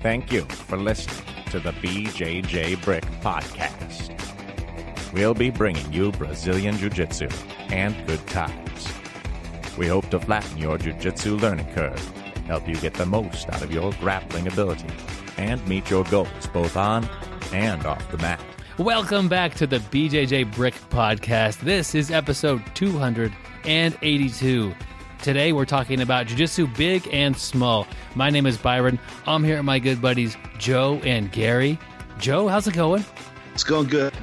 Thank you for listening to the BJJ Brick Podcast. We'll be bringing you Brazilian Jiu-Jitsu and good times. We hope to flatten your Jiu-Jitsu learning curve, help you get the most out of your grappling ability, and meet your goals both on and off the mat. Welcome back to the BJJ Brick Podcast. This is episode 282. Today we're talking about Jiu-Jitsu Big and Small. My name is Byron. I'm here with my good buddies Joe and Gary. Joe, how's it going? It's going good.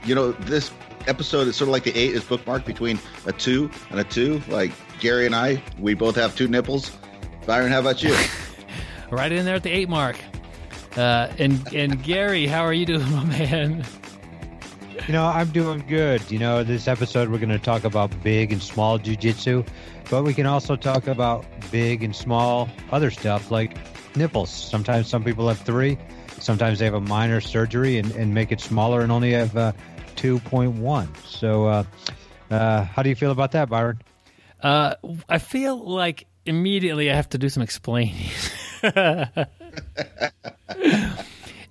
You know, this episode is sort of like the 8 is bookmarked between a 2 and a 2. Like Gary and I, we both have 2 nipples. Byron, how about you? Right in there at the 8 mark. And Gary, how are you doing, my man? You know, I'm doing good. You know, this episode we're going to talk about big and small jiu-jitsu, but we can also talk about big and small other stuff like nipples. Sometimes some people have 3. Sometimes they have a minor surgery and make it smaller and only have 2.1. So how do you feel about that, Byron? I feel like immediately I have to do some explaining.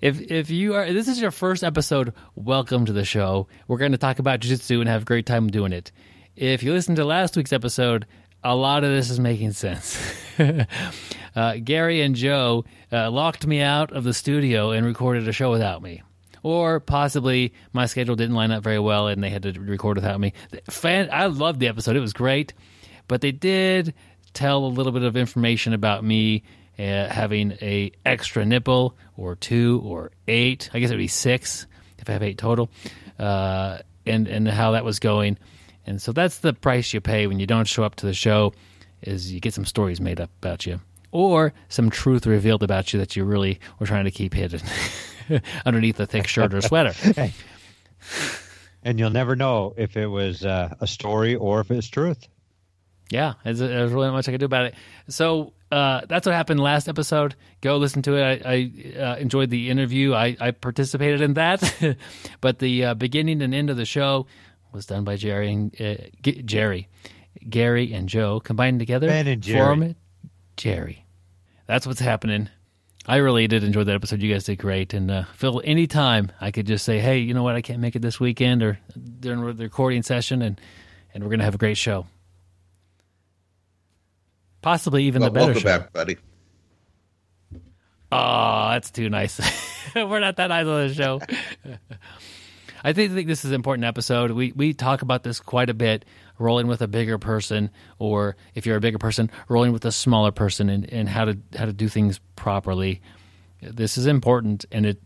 If you are, this is your first episode, welcome to the show. We're going to talk about jiu-jitsu and have a great time doing it. If you listened to last week's episode, a lot of this is making sense. Gary and Joe locked me out of the studio and recorded a show without me. Or possibly my schedule didn't line up very well and they had to record without me. I loved the episode. It was great. But they did tell a little bit of information about me having a extra nipple, or 2 or 8. I guess it would be 6 if I have 8 total, and how that was going. And so that's the price you pay when you don't show up to the show, is you get some stories made up about you, or some truth revealed about you that you really were trying to keep hidden underneath a thick shirt or sweater. And you'll never know if it was a story or if it's truth. Yeah, there's really not much I can do about it. So that's what happened last episode. Go listen to it. I enjoyed the interview. I participated in that. But the beginning and end of the show was done by Gary and Joe combined together. Ben and Jerry. Form it, Jerry. That's what's happening. I really did enjoy that episode. You guys did great. And Phil, anytime I could just say, hey, you know what, I can't make it this weekend or during the recording session, and we're going to have a great show. Possibly even the better welcome show. Back, buddy. Oh, that's too nice. We're not that nice on the show. I think this is an important episode. We talk about this quite a bit, rolling with a bigger person, or if you're a bigger person, rolling with a smaller person, and how to do things properly. This is important, and it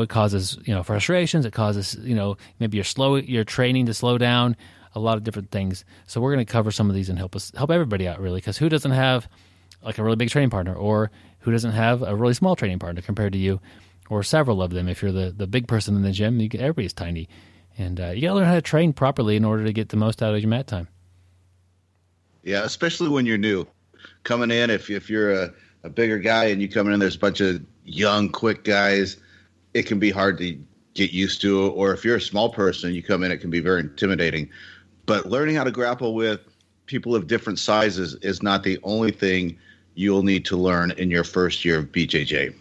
causes frustrations. It causes maybe you're training to slow down. A lot of different things. So we're going to cover some of these and help everybody out, really, because who doesn't have like a really big training partner, or who doesn't have a really small training partner compared to you, or several of them? If you're the big person in the gym, everybody's tiny, and you got to learn how to train properly in order to get the most out of your mat time. Yeah, especially when you're new. Coming in, if you're a bigger guy and you come in, there's a bunch of young, quick guys, it can be hard to get used to. Or if you're a small person, you come in, it can be very intimidating. But learning how to grapple with people of different sizes is not the only thing you'll need to learn in your first year of BJJ.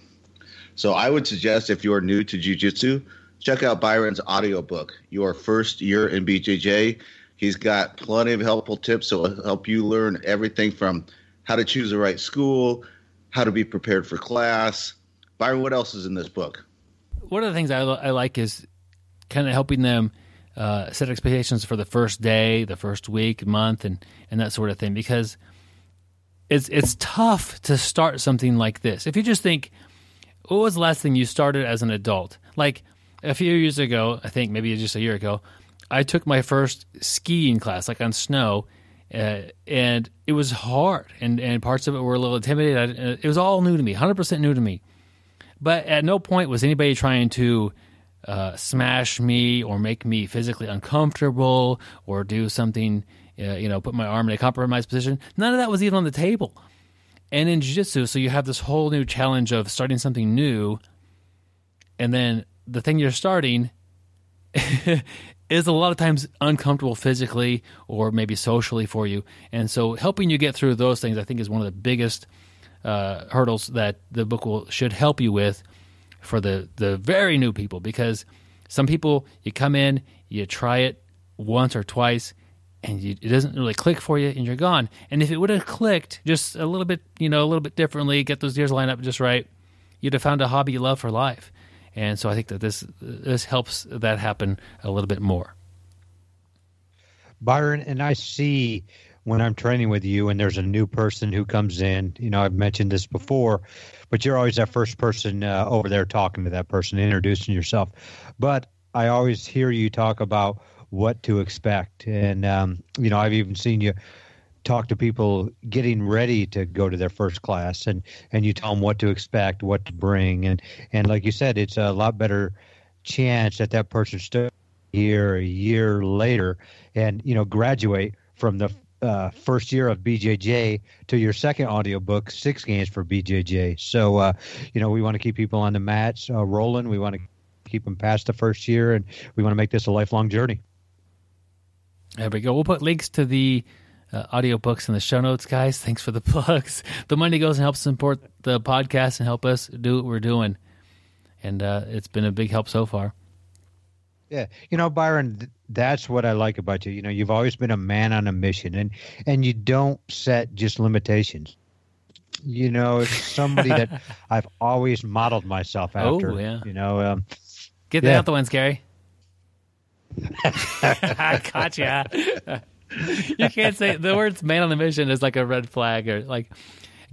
So I would suggest, if you're new to Jiu-Jitsu, check out Byron's audiobook, Your First Year in BJJ. He's got plenty of helpful tips that will help you learn everything from how to choose the right school, how to be prepared for class. Byron, what else is in this book? One of the things I like is kind of helping them set expectations for the first day, the first week, month, and that sort of thing, because it's tough to start something like this. If you just think, what was the last thing you started as an adult? Like a few years ago, I think maybe just a year ago, I took my first skiing class, like on snow, and it was hard, and parts of it were a little intimidating. It was all new to me, 100% new to me. But at no point was anybody trying to smash me or make me physically uncomfortable or do something, put my arm in a compromised position. None of that was even on the table. And in jiu-jitsu, so you have this whole new challenge of starting something new, and then the thing you're starting is a lot of times uncomfortable physically or maybe socially for you. And so helping you get through those things, I think, is one of the biggest hurdles that the book should help you with for the very new people, because some people, you come in, you try it once or twice, and it doesn't really click for you, and you're gone. And if it would have clicked just a little bit, a little bit differently, get those gears lined up just right, you'd have found a hobby you love for life. And so I think that this helps that happen a little bit more. Byron, and I see when I'm training with you and there's a new person who comes in, I've mentioned this before, but you're always that first person over there talking to that person, introducing yourself. But I always hear you talk about what to expect. And, I've even seen you talk to people getting ready to go to their first class, and you tell them what to expect, what to bring. And like you said, it's a lot better chance that person still here a year later and, graduate from the first year of BJJ to your second audiobook, 6 games for BJJ. So, we want to keep people on the mats rolling. We want to keep them past the first year, and we want to make this a lifelong journey. There we go. We'll put links to the audiobooks in the show notes, guys. Thanks for the plugs. The money goes and helps support the podcast and help us do what we're doing. And it's been a big help so far. Yeah. Byron, that's what I like about you. You've always been a man on a mission, and you don't set just limitations. It's somebody that I've always modeled myself after. Oh, yeah. Get that yeah. out the ones, Gary. I gotcha. You can't say the words "man on a mission" is like a red flag, or like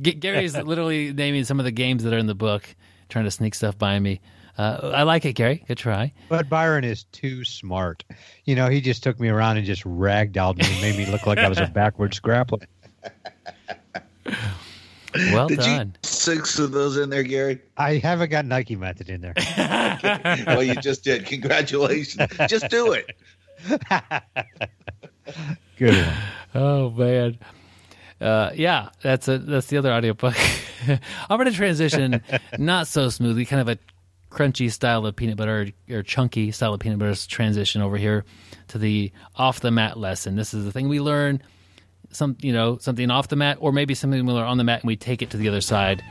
Gary's literally naming some of the games that are in the book, trying to sneak stuff by me. I like it, Gary. Good try. But Byron is too smart. He just took me around and just ragdolled me and made me look like I was a backwards grappler. Well Did done. you 6 of those in there, Gary? I haven't got Nike method in there. Okay. Well, you just did. Congratulations. Just do it. Good one. Oh man. Yeah, that's the other audiobook. I'm going to transition not so smoothly, kind of a crunchy style of peanut butter or chunky style of peanut butter transition over here to the off the mat lesson. This is the thing we learn, something off the mat, or maybe something we learn on the mat and we take it to the other side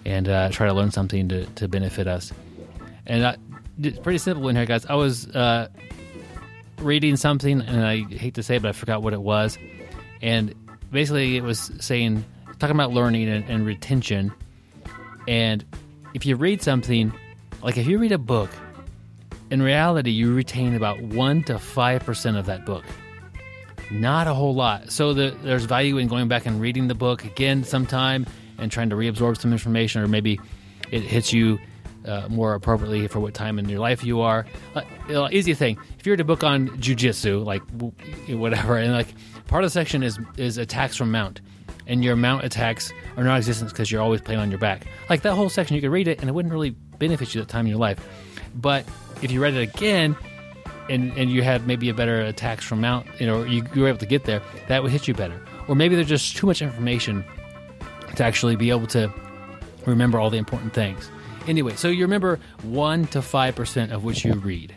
and try to learn something to benefit us. And it's pretty simple in here, guys. I was reading something, and I hate to say it, but I forgot what it was. And basically it was talking about learning and retention. And if you read something, like if you read a book, in reality, you retain about 1 to 5% of that book. Not a whole lot. So there's value in going back and reading the book again sometime and trying to reabsorb some information, or maybe it hits you more appropriately for what time in your life you are. Easy thing. If you read a book on Jiu-Jitsu, like whatever, and like part of the section is attacks from mount, and your mount attacks are non-existent because you're always playing on your back. Like that whole section, you could read it and it wouldn't really benefit you at that time in your life. But if you read it again and you had maybe a better attacks from mount, you were able to get there, that would hit you better. Or maybe there's just too much information to actually be able to remember all the important things. Anyway, so you remember 1 to 5% of what you read.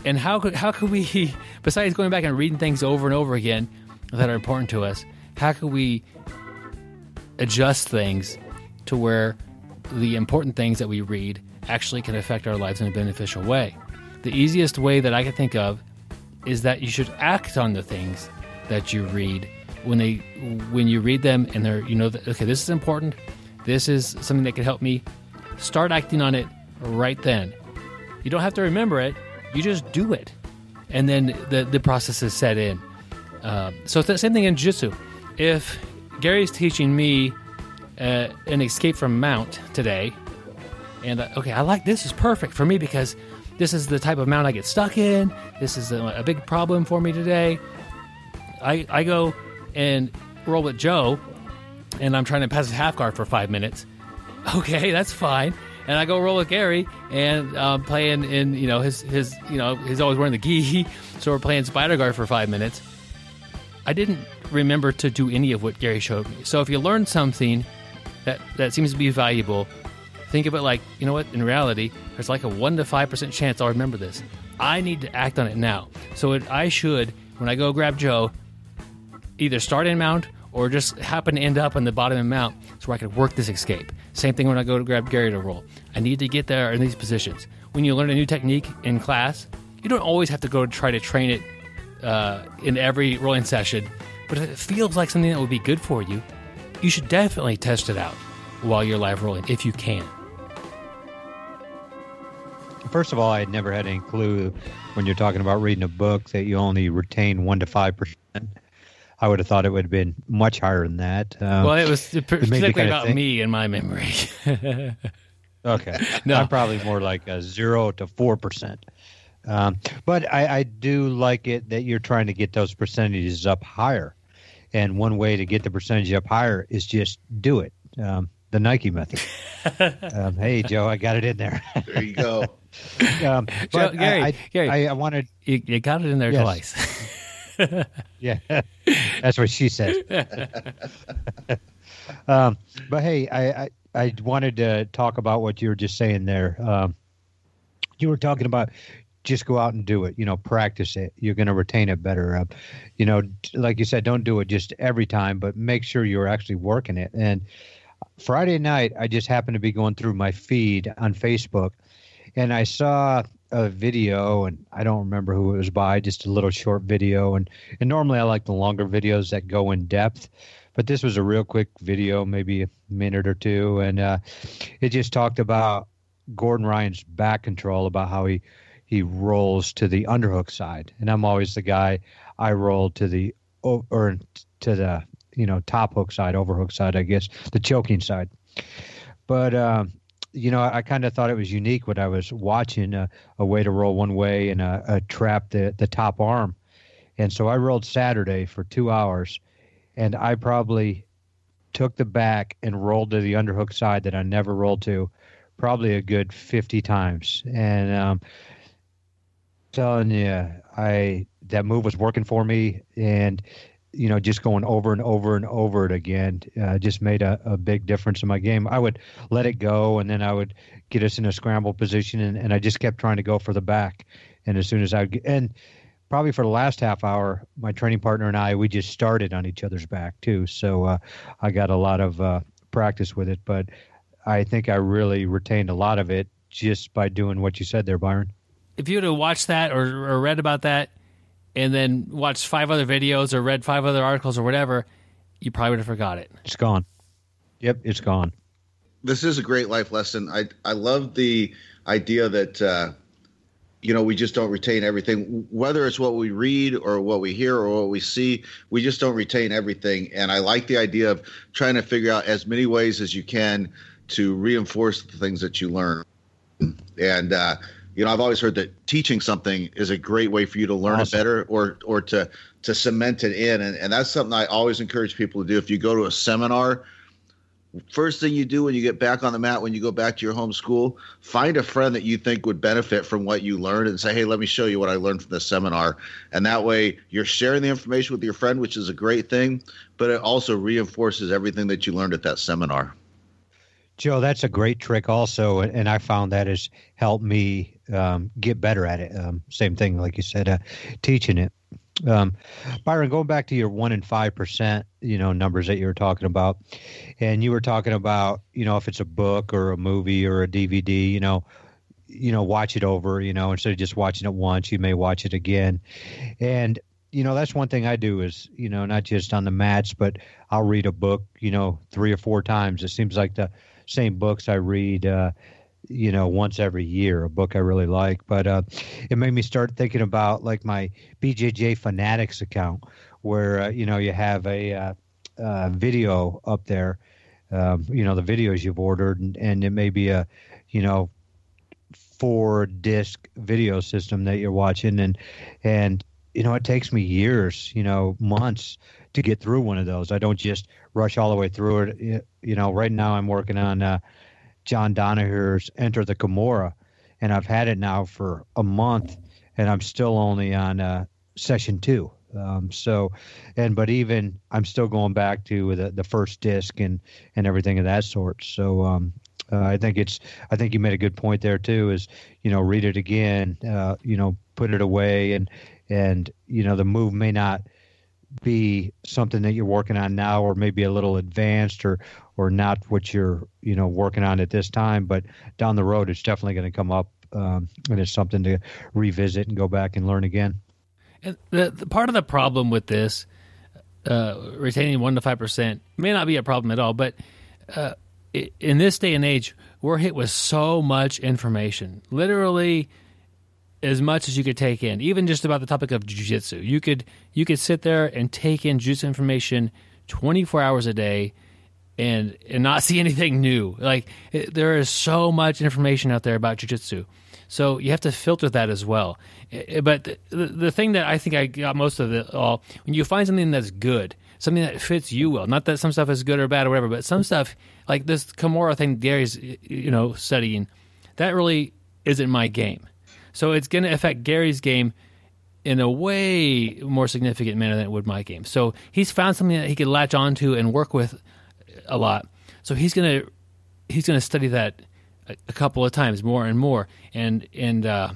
And how could we, besides going back and reading things over and over again that are important to us, how could we adjust things to where the important things that we read actually can affect our lives in a beneficial way? The easiest way that I can think of is that you should act on the things that you read when you read them, and they're okay, this is important, this is something that can help me. Start acting on it right then. You don't have to remember it, you just do it, and then the process is set in. So it's the same thing in jiu-jitsu. If Gary's teaching me an escape from mount today, and I like this is perfect for me because this is the type of mount I get stuck in. This is a big problem for me today. I go and roll with Joe, and I'm trying to pass a half guard for 5 minutes. Okay, that's fine. And I go roll with Gary, and playing in his he's always wearing the gi, so we're playing spider guard for 5 minutes. I didn't remember to do any of what Gary showed me. So if you learn something that seems to be valuable, think of it like, in reality, there's like a 1 to 5% chance I'll remember this. I need to act on it now. So I should, when I go grab Joe, either start in mount or just happen to end up on the bottom of the mount so I could work this escape. Same thing when I go to grab Gary to roll. I need to get there in these positions. When you learn a new technique in class, you don't always have to go try to train it in every rolling session, but if it feels like something that would be good for you, you should definitely test it out while you're live rolling, if you can. First of all, I had never had any clue when you're talking about reading a book that you only retain 1 to 5%. I would have thought it would have been much higher than that. Well, it was particularly about think. me and my memory. Okay. No. I'm probably more like a 0 to 4%. But I do like it that you're trying to get those percentages up higher. And one way to get the percentage up higher is just do it. The Nike method. Hey, Joe, I got it in there. There you go. But Joe, Gary, I wanted... You got it in there twice. Yeah, that's what she said. But hey, I wanted to talk about what you were just saying there. You were talking about just go out and do it. Practice it. You're going to retain it better. Like you said, don't do it just every time, but make sure you're actually working it. And Friday night, I just happened to be going through my feed on Facebook, and I saw a video, and I don't remember who it was by, just a little short video. And normally I like the longer videos that go in depth, but this was a real quick video, maybe a minute or two. And it just talked about Gordon Ryan's back control, about how he rolls to the underhook side. And I'm always the guy, I roll to the top hook side, overhook side, I guess, the choking side. But, I kind of thought it was unique when I was watching a way to roll one way and a trap the top arm. And so I rolled Saturday for 2 hours, and I probably took the back and rolled to the underhook side that I never rolled to, probably a good 50 times. And telling you, that move was working for me, and just going over and over and over it again just made a big difference in my game. I would let it go, and then I would get us in a scramble position, and I just kept trying to go for the back. And as soon as and probably for the last half hour, my training partner and I, we just started on each other's back too. So I got a lot of practice with it, but I think I really retained a lot of it just by doing what you said there, Byron. If you would have watched that or read about that, and then watched 5 other videos or read 5 other articles or whatever, you probably would have forgot it. It's gone. Yep, it's gone. This is a great life lesson. I love the idea that, we just don't retain everything, whether it's what we read or what we hear or what we see, we just don't retain everything. And I like the idea of trying to figure out as many ways as you can to reinforce the things that you learn. And, I've always heard that teaching something is a great way for you to learn it better or to cement it in. And that's something I always encourage people to do. If you go to a seminar, first thing you do when you get back on the mat, when you go back to your home school, find a friend that you think would benefit from what you learned and say, hey, let me show you what I learned from this seminar. And that way you're sharing the information with your friend, which is a great thing, but it also reinforces everything that you learned at that seminar. Joe, that's a great trick also, and I found that has helped me get better at it. Same thing, like you said, teaching it. Byron, going back to your 1 and 5%, numbers that you were talking about, and you were talking about, if it's a book or a movie or a DVD, watch it over, instead of just watching it once, you may watch it again. And, that's one thing I do is, not just on the mats, but I'll read a book, 3 or 4 times. It seems like the same books I read, once every year, a book I really like. But it made me start thinking about like my BJJ Fanatics account where, you have a video up there, the videos you've ordered, and it may be a, 4-disc video system that you're watching. And it takes me years, months to get through one of those. I don't just rush all the way through it. Right now I'm working on John Donahue's Enter the Kimura, and I've had it now for a month, and I'm still only on session 2. But even I'm still going back to the first disc and everything of that sort. So I think you made a good point there too. Is read it again, put it away, and the move may not be something that you're working on now, or maybe a little advanced, or not what you're working on at this time, but down the road it's definitely going to come up, and it's something to revisit and go back and learn again. And the part of the problem with this, retaining 1 to 5% may not be a problem at all, but in this day and age, we're hit with so much information, literally as much as you could take in, even just about the topic of jiu-jitsu. You could sit there and take in jiu-jitsu information 24 hours a day and not see anything new. Like, there is so much information out there about jiu-jitsu. So you have to filter that as well. But the thing that I think I got most of it all, when you find something that's good, something that fits you well, not that some stuff is good or bad or whatever, but some stuff, like this Kimura thing Gary's studying, that really isn't my game. So it's going to affect Gary's game in a way more significant manner than it would my game. So he's found something that he could latch onto and work with a lot. So he's going to study that a couple of times more and more. And I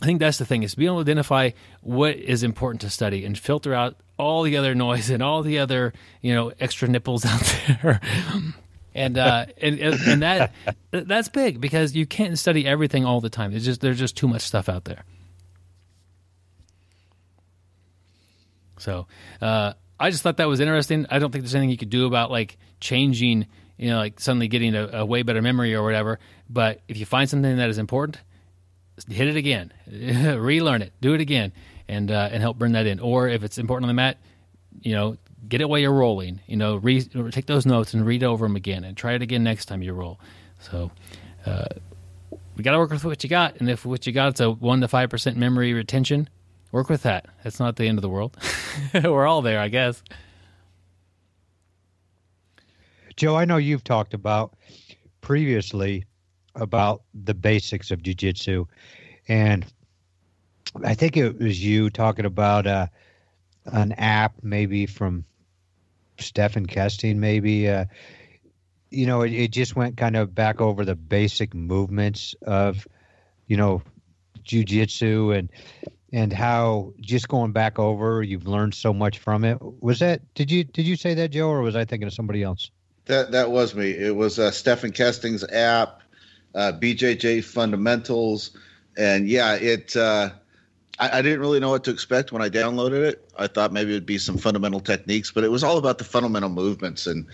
think that's the thing, is to be able to identify what is important to study and filter out all the other noise and all the other extra nipples out there. And that's big, because you can't study everything all the time. There's just too much stuff out there. So I just thought that was interesting. I don't think there's anything you could do about like changing, like suddenly getting a way better memory or whatever. But if you find something that is important, hit it again, relearn it, do it again, and help bring that in. Or if it's important on the mat, get it while you're rolling. Take those notes and read over them again, and try it again next time you roll. So we got to work with what you got, and if what you got is a 1 to 5% memory retention, work with that. That's not the end of the world. We're all there, I guess. Joe, I know you've talked about previously about the basics of jiu-jitsu, and I think it was you talking about an app maybe from Stephen Kesting, maybe. It just went kind of back over the basic movements of, jiu-jitsu, and how just going back over, you've learned so much from it. Was that, did you say that, Joe, or was I thinking of somebody else? That was me. It was Stephen Kesting's app, BJJ Fundamentals, and yeah, I didn't really know what to expect when I downloaded it. I thought maybe it would be some fundamental techniques, but it was all about the fundamental movements. And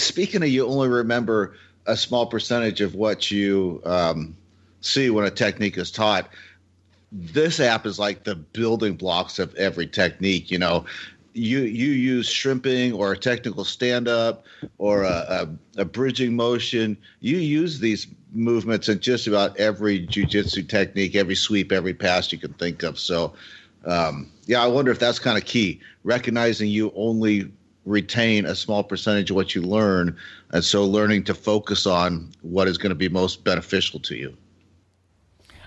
speaking of, you only remember a small percentage of what you see when a technique is taught. This app is like the building blocks of every technique. You use shrimping or a technical stand-up or a bridging motion. You use these movements in just about every jiu-jitsu technique, every sweep, every pass you can think of. So, I wonder if that's kind of key, recognizing you only retain a small percentage of what you learn, and so learning to focus on what is going to be most beneficial to you.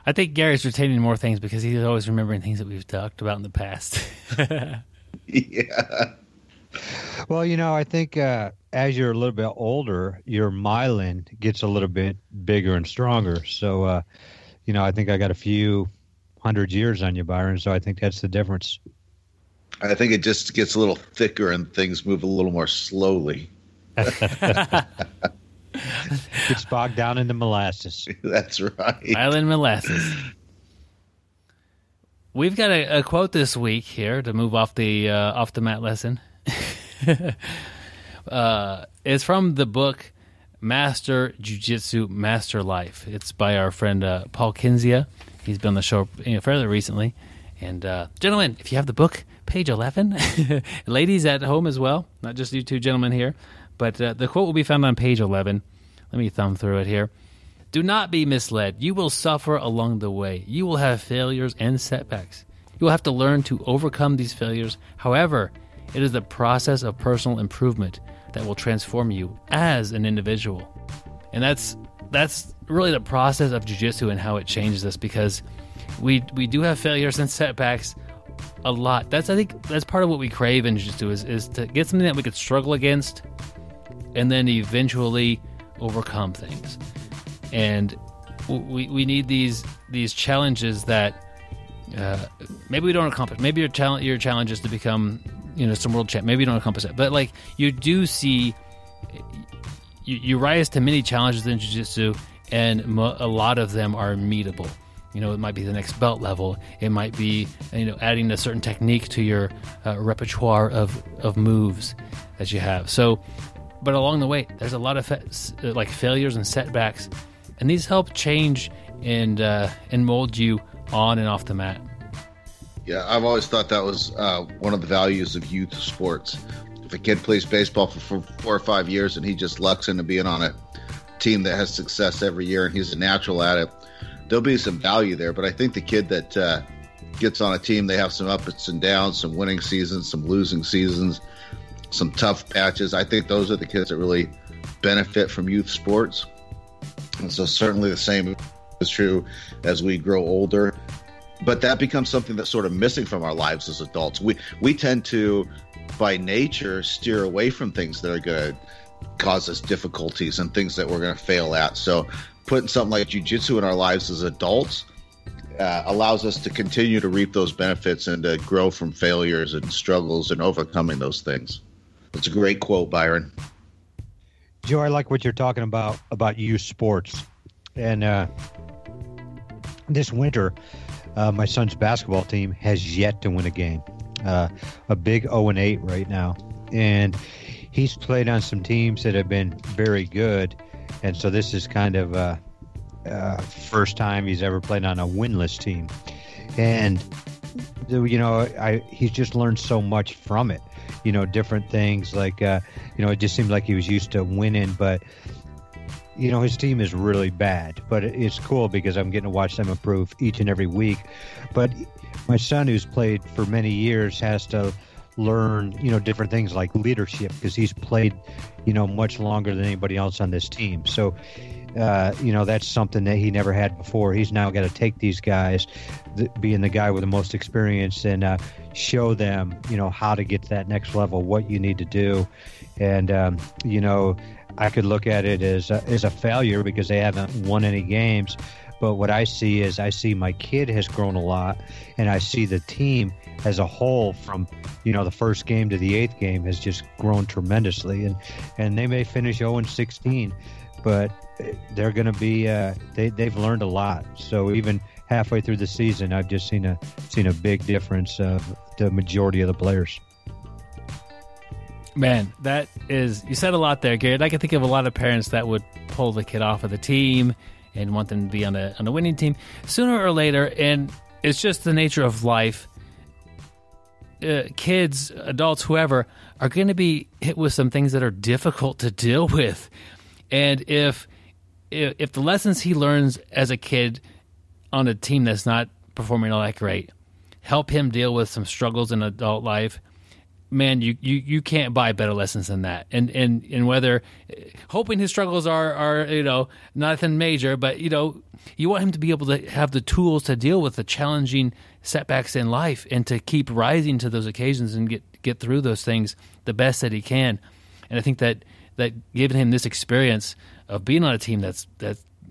I think Gary's retaining more things because he's always remembering things that we've talked about in the past. Yeah. Well, I think as you're a little bit older, your myelin gets a little bit bigger and stronger. So, I think I got a few 100 years on you, Byron. So I think that's the difference. I think it just gets a little thicker and things move a little more slowly. Gets bogged down in the molasses. That's right. Island molasses. We've got a quote this week here to move off the mat lesson. It's from the book Master Jiu-Jitsu, Master Life. It's by our friend Paul Kindzia. He's been on the show fairly recently. And gentlemen, if you have the book, page 11. Ladies at home as well, not just you two gentlemen here. But the quote will be found on page 11. Let me thumb through it here. Do not be misled. You will suffer along the way. You will have failures and setbacks. You will have to learn to overcome these failures. However, it is the process of personal improvement that will transform you as an individual. And that's really the process of jiu-jitsu and how it changes us, because we do have failures and setbacks a lot. I think that's part of what we crave in jiu-jitsu is to get something that we could struggle against and then eventually overcome things. And we need these challenges that maybe we don't accomplish. Maybe your challenge is to become, some world champ. Maybe you don't accomplish that, but like you do see, you rise to many challenges in jiu-jitsu, and a lot of them are meetable. It might be the next belt level. It might be, adding a certain technique to your repertoire of moves that you have. So, but along the way, there's a lot of failures and setbacks, and these help change and mold you on and off the mat. Yeah, I've always thought that was one of the values of youth sports. If a kid plays baseball for 4 or 5 years and he just lucks into being on a team that has success every year and he's a natural at it, there'll be some value there. But I think the kid that gets on a team, they have some ups and downs, some winning seasons, some losing seasons, some tough patches. I think those are the kids that really benefit from youth sports. And so certainly the same is true as we grow older. But that becomes something that's sort of missing from our lives as adults. We tend to, by nature, steer away from things that are going to cause us difficulties and things that we're going to fail at. So putting something like jiu-jitsu in our lives as adults allows us to continue to reap those benefits and to grow from failures and struggles and overcoming those things. It's a great quote, Byron. Joe, I like what you're talking about youth sports. And this winter, my son's basketball team has yet to win a game. A big 0-8 right now. And he's played on some teams that have been very good. And so this is kind of first time he's ever played on a winless team. And, he's just learned so much from it. Different things like, it just seemed like he was used to winning, but his team is really bad, but it's cool because I'm getting to watch them improve each and every week. But my son, who's played for many years, has to learn, different things like leadership because he's played, much longer than anybody else on this team. So, that's something that he never had before. He's now got to take these guys, being the guy with the most experience, and show them, how to get to that next level, what you need to do. And, I could look at it as a failure because they haven't won any games. But what I see is my kid has grown a lot, and I see the team as a whole from, the first game to the 8th game has just grown tremendously. And they may finish 0-16, but they're going to be they've learned a lot. So even halfway through the season, I've just seen a big difference of the majority of the players. Man, you said a lot there, Garrett. I can think of a lot of parents that would pull the kid off of the team and want them to be on a winning team sooner or later. And it's just the nature of life. Kids, adults, whoever, are going to be hit with some things that are difficult to deal with. And if the lessons he learns as a kid on a team that's not performing all that great help him deal with some struggles in adult life, man, you can't buy better lessons than that. And whether hoping his struggles are nothing major, but you want him to be able to have the tools to deal with the challenging setbacks in life and to keep rising to those occasions and get through those things the best that he can. And I think that giving him this experience of being on a team that's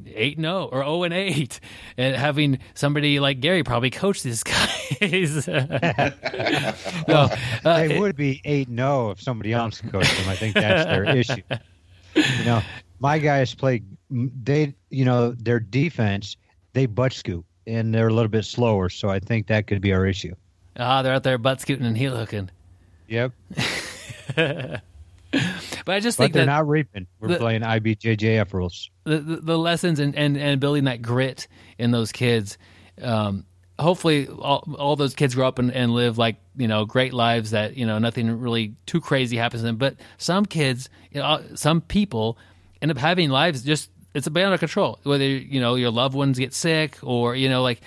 8-0 or 0-8, and having somebody like Gary probably coach these guys. They would be 8-0 if somebody else coached them. I think that's their issue. My guys play. Their defense, they butt scoop, and they're a little bit slower. So I think that could be our issue. They're out there butt scooting and heel hooking. Yep. But I just think they're not reaping. We're playing IBJJF rules. The lessons and building that grit in those kids. Hopefully, all those kids grow up and live great lives that nothing really too crazy happens to them. But some kids, some people end up having lives just it's beyond our control. Whether your loved ones get sick or there's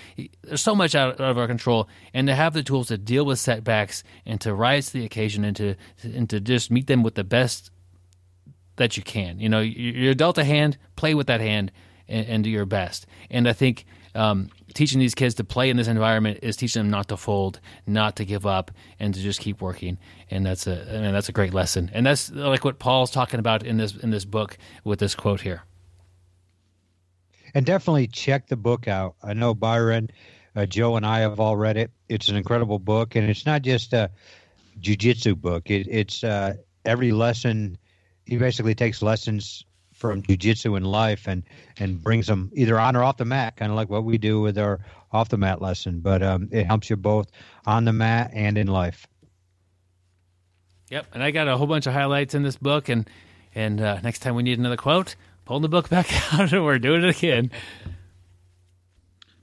so much out of our control, and to have the tools to deal with setbacks and to rise to the occasion and to just meet them with the best that you can. You're dealt a hand, play with that hand, and do your best. And I think teaching these kids to play in this environment is teaching them not to fold, not to give up, and to just keep working. And that's a great lesson. And that's like what Paul's talking about in this book with this quote here. And definitely check the book out. I know Byron, Joe and I have all read it. It's an incredible book, and it's not just a jiu-jitsu book. It's every lesson. He basically takes lessons from jiu-jitsu in life and brings them either on or off the mat, kind of like what we do with our off the mat lesson. But it helps you both on the mat and in life. Yep, and I got a whole bunch of highlights in this book, and next time we need another quote, pull the book back out and we're doing it again.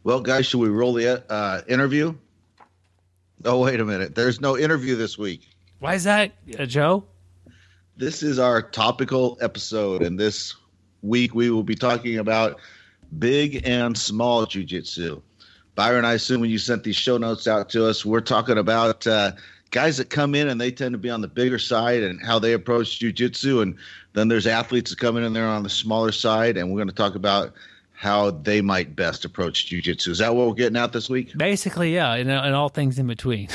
Well, guys, should we roll the interview? Oh, wait a minute. There's no interview this week. Why is that, Joe? This is our topical episode, and this week we will be talking about big and small jiu-jitsu. Byron, I assume when you sent these show notes out to us, we're talking about guys that come in and they tend to be on the bigger side and how they approach jiu-jitsu, and then there's athletes that come in and they're on the smaller side, and we're going to talk about how they might best approach jiu-jitsu. Is that what we're getting at this week? Basically, yeah, and all things in between.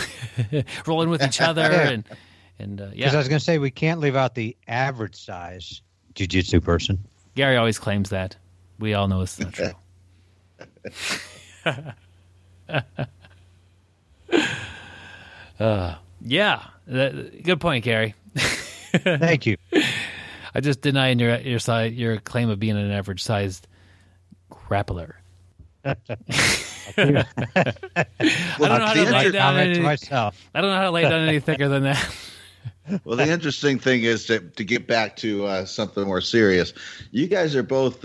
Rolling with each other and yeah. Because I was going to say, we can't leave out the average size jiu-jitsu person. Gary always claims that. We all know it's not true. Yeah, good point, Gary. Thank you. I just denying your claim of being an average-sized grappler. I don't know how to lay down any thicker than that. Well, the interesting thing is to get back to something more serious. You guys are both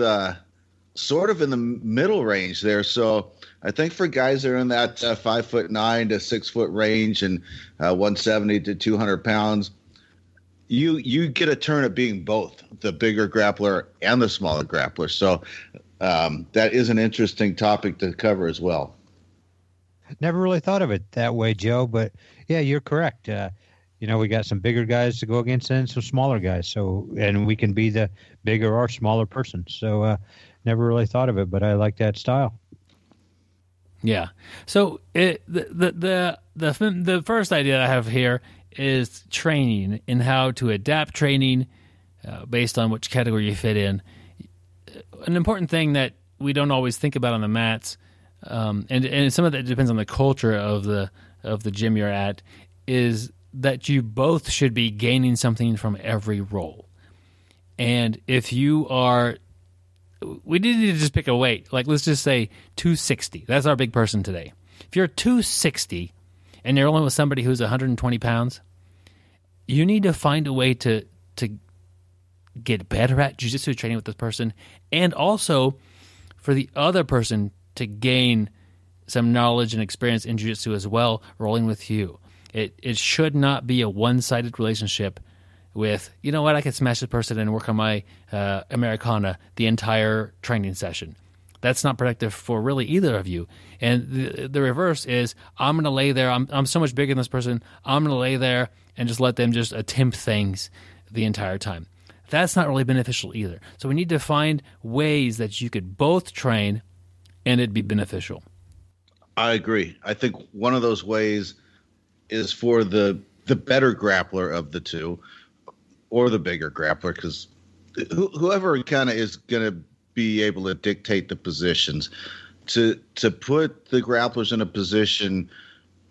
sort of in the middle range there. So I think for guys that are in that 5'9" to 6 foot range and 170 to 200 pounds, you get a turn at being both the bigger grappler and the smaller grappler. So that is an interesting topic to cover as well. Never really thought of it that way, Joe, but yeah, you're correct. We got some bigger guys to go against and some smaller guys. So, and we can be the bigger or smaller person. So, never really thought of it, but I like that style. Yeah. So the first idea I have here is training and how to adapt training based on which category you fit in. An important thing that we don't always think about on the mats, and some of that depends on the culture of the gym you're at, is that you both should be gaining something from every roll. And if you are, we didn't need to just pick a weight. Like, let's just say 260. That's our big person today. If you're 260 and you're only with somebody who's 120 pounds, you need to find a way to get better at jiu-jitsu training with this person, and also for the other person to gain some knowledge and experience in jiu-jitsu as well, rolling with you. It should not be a one-sided relationship with, you know what, I could smash this person and work on my Americana the entire training session. That's not productive for really either of you. And the reverse is, I'm going to lay there, I'm so much bigger than this person, I'm going to lay there and just let them just attempt things the entire time. That's not really beneficial either. So we need to find ways that you could both train and it'd be beneficial. I agree. I think one of those ways is for the better grappler of the two, or the bigger grappler, because whoever kind of is going to be able to dictate the positions, to put the grapplers in a position.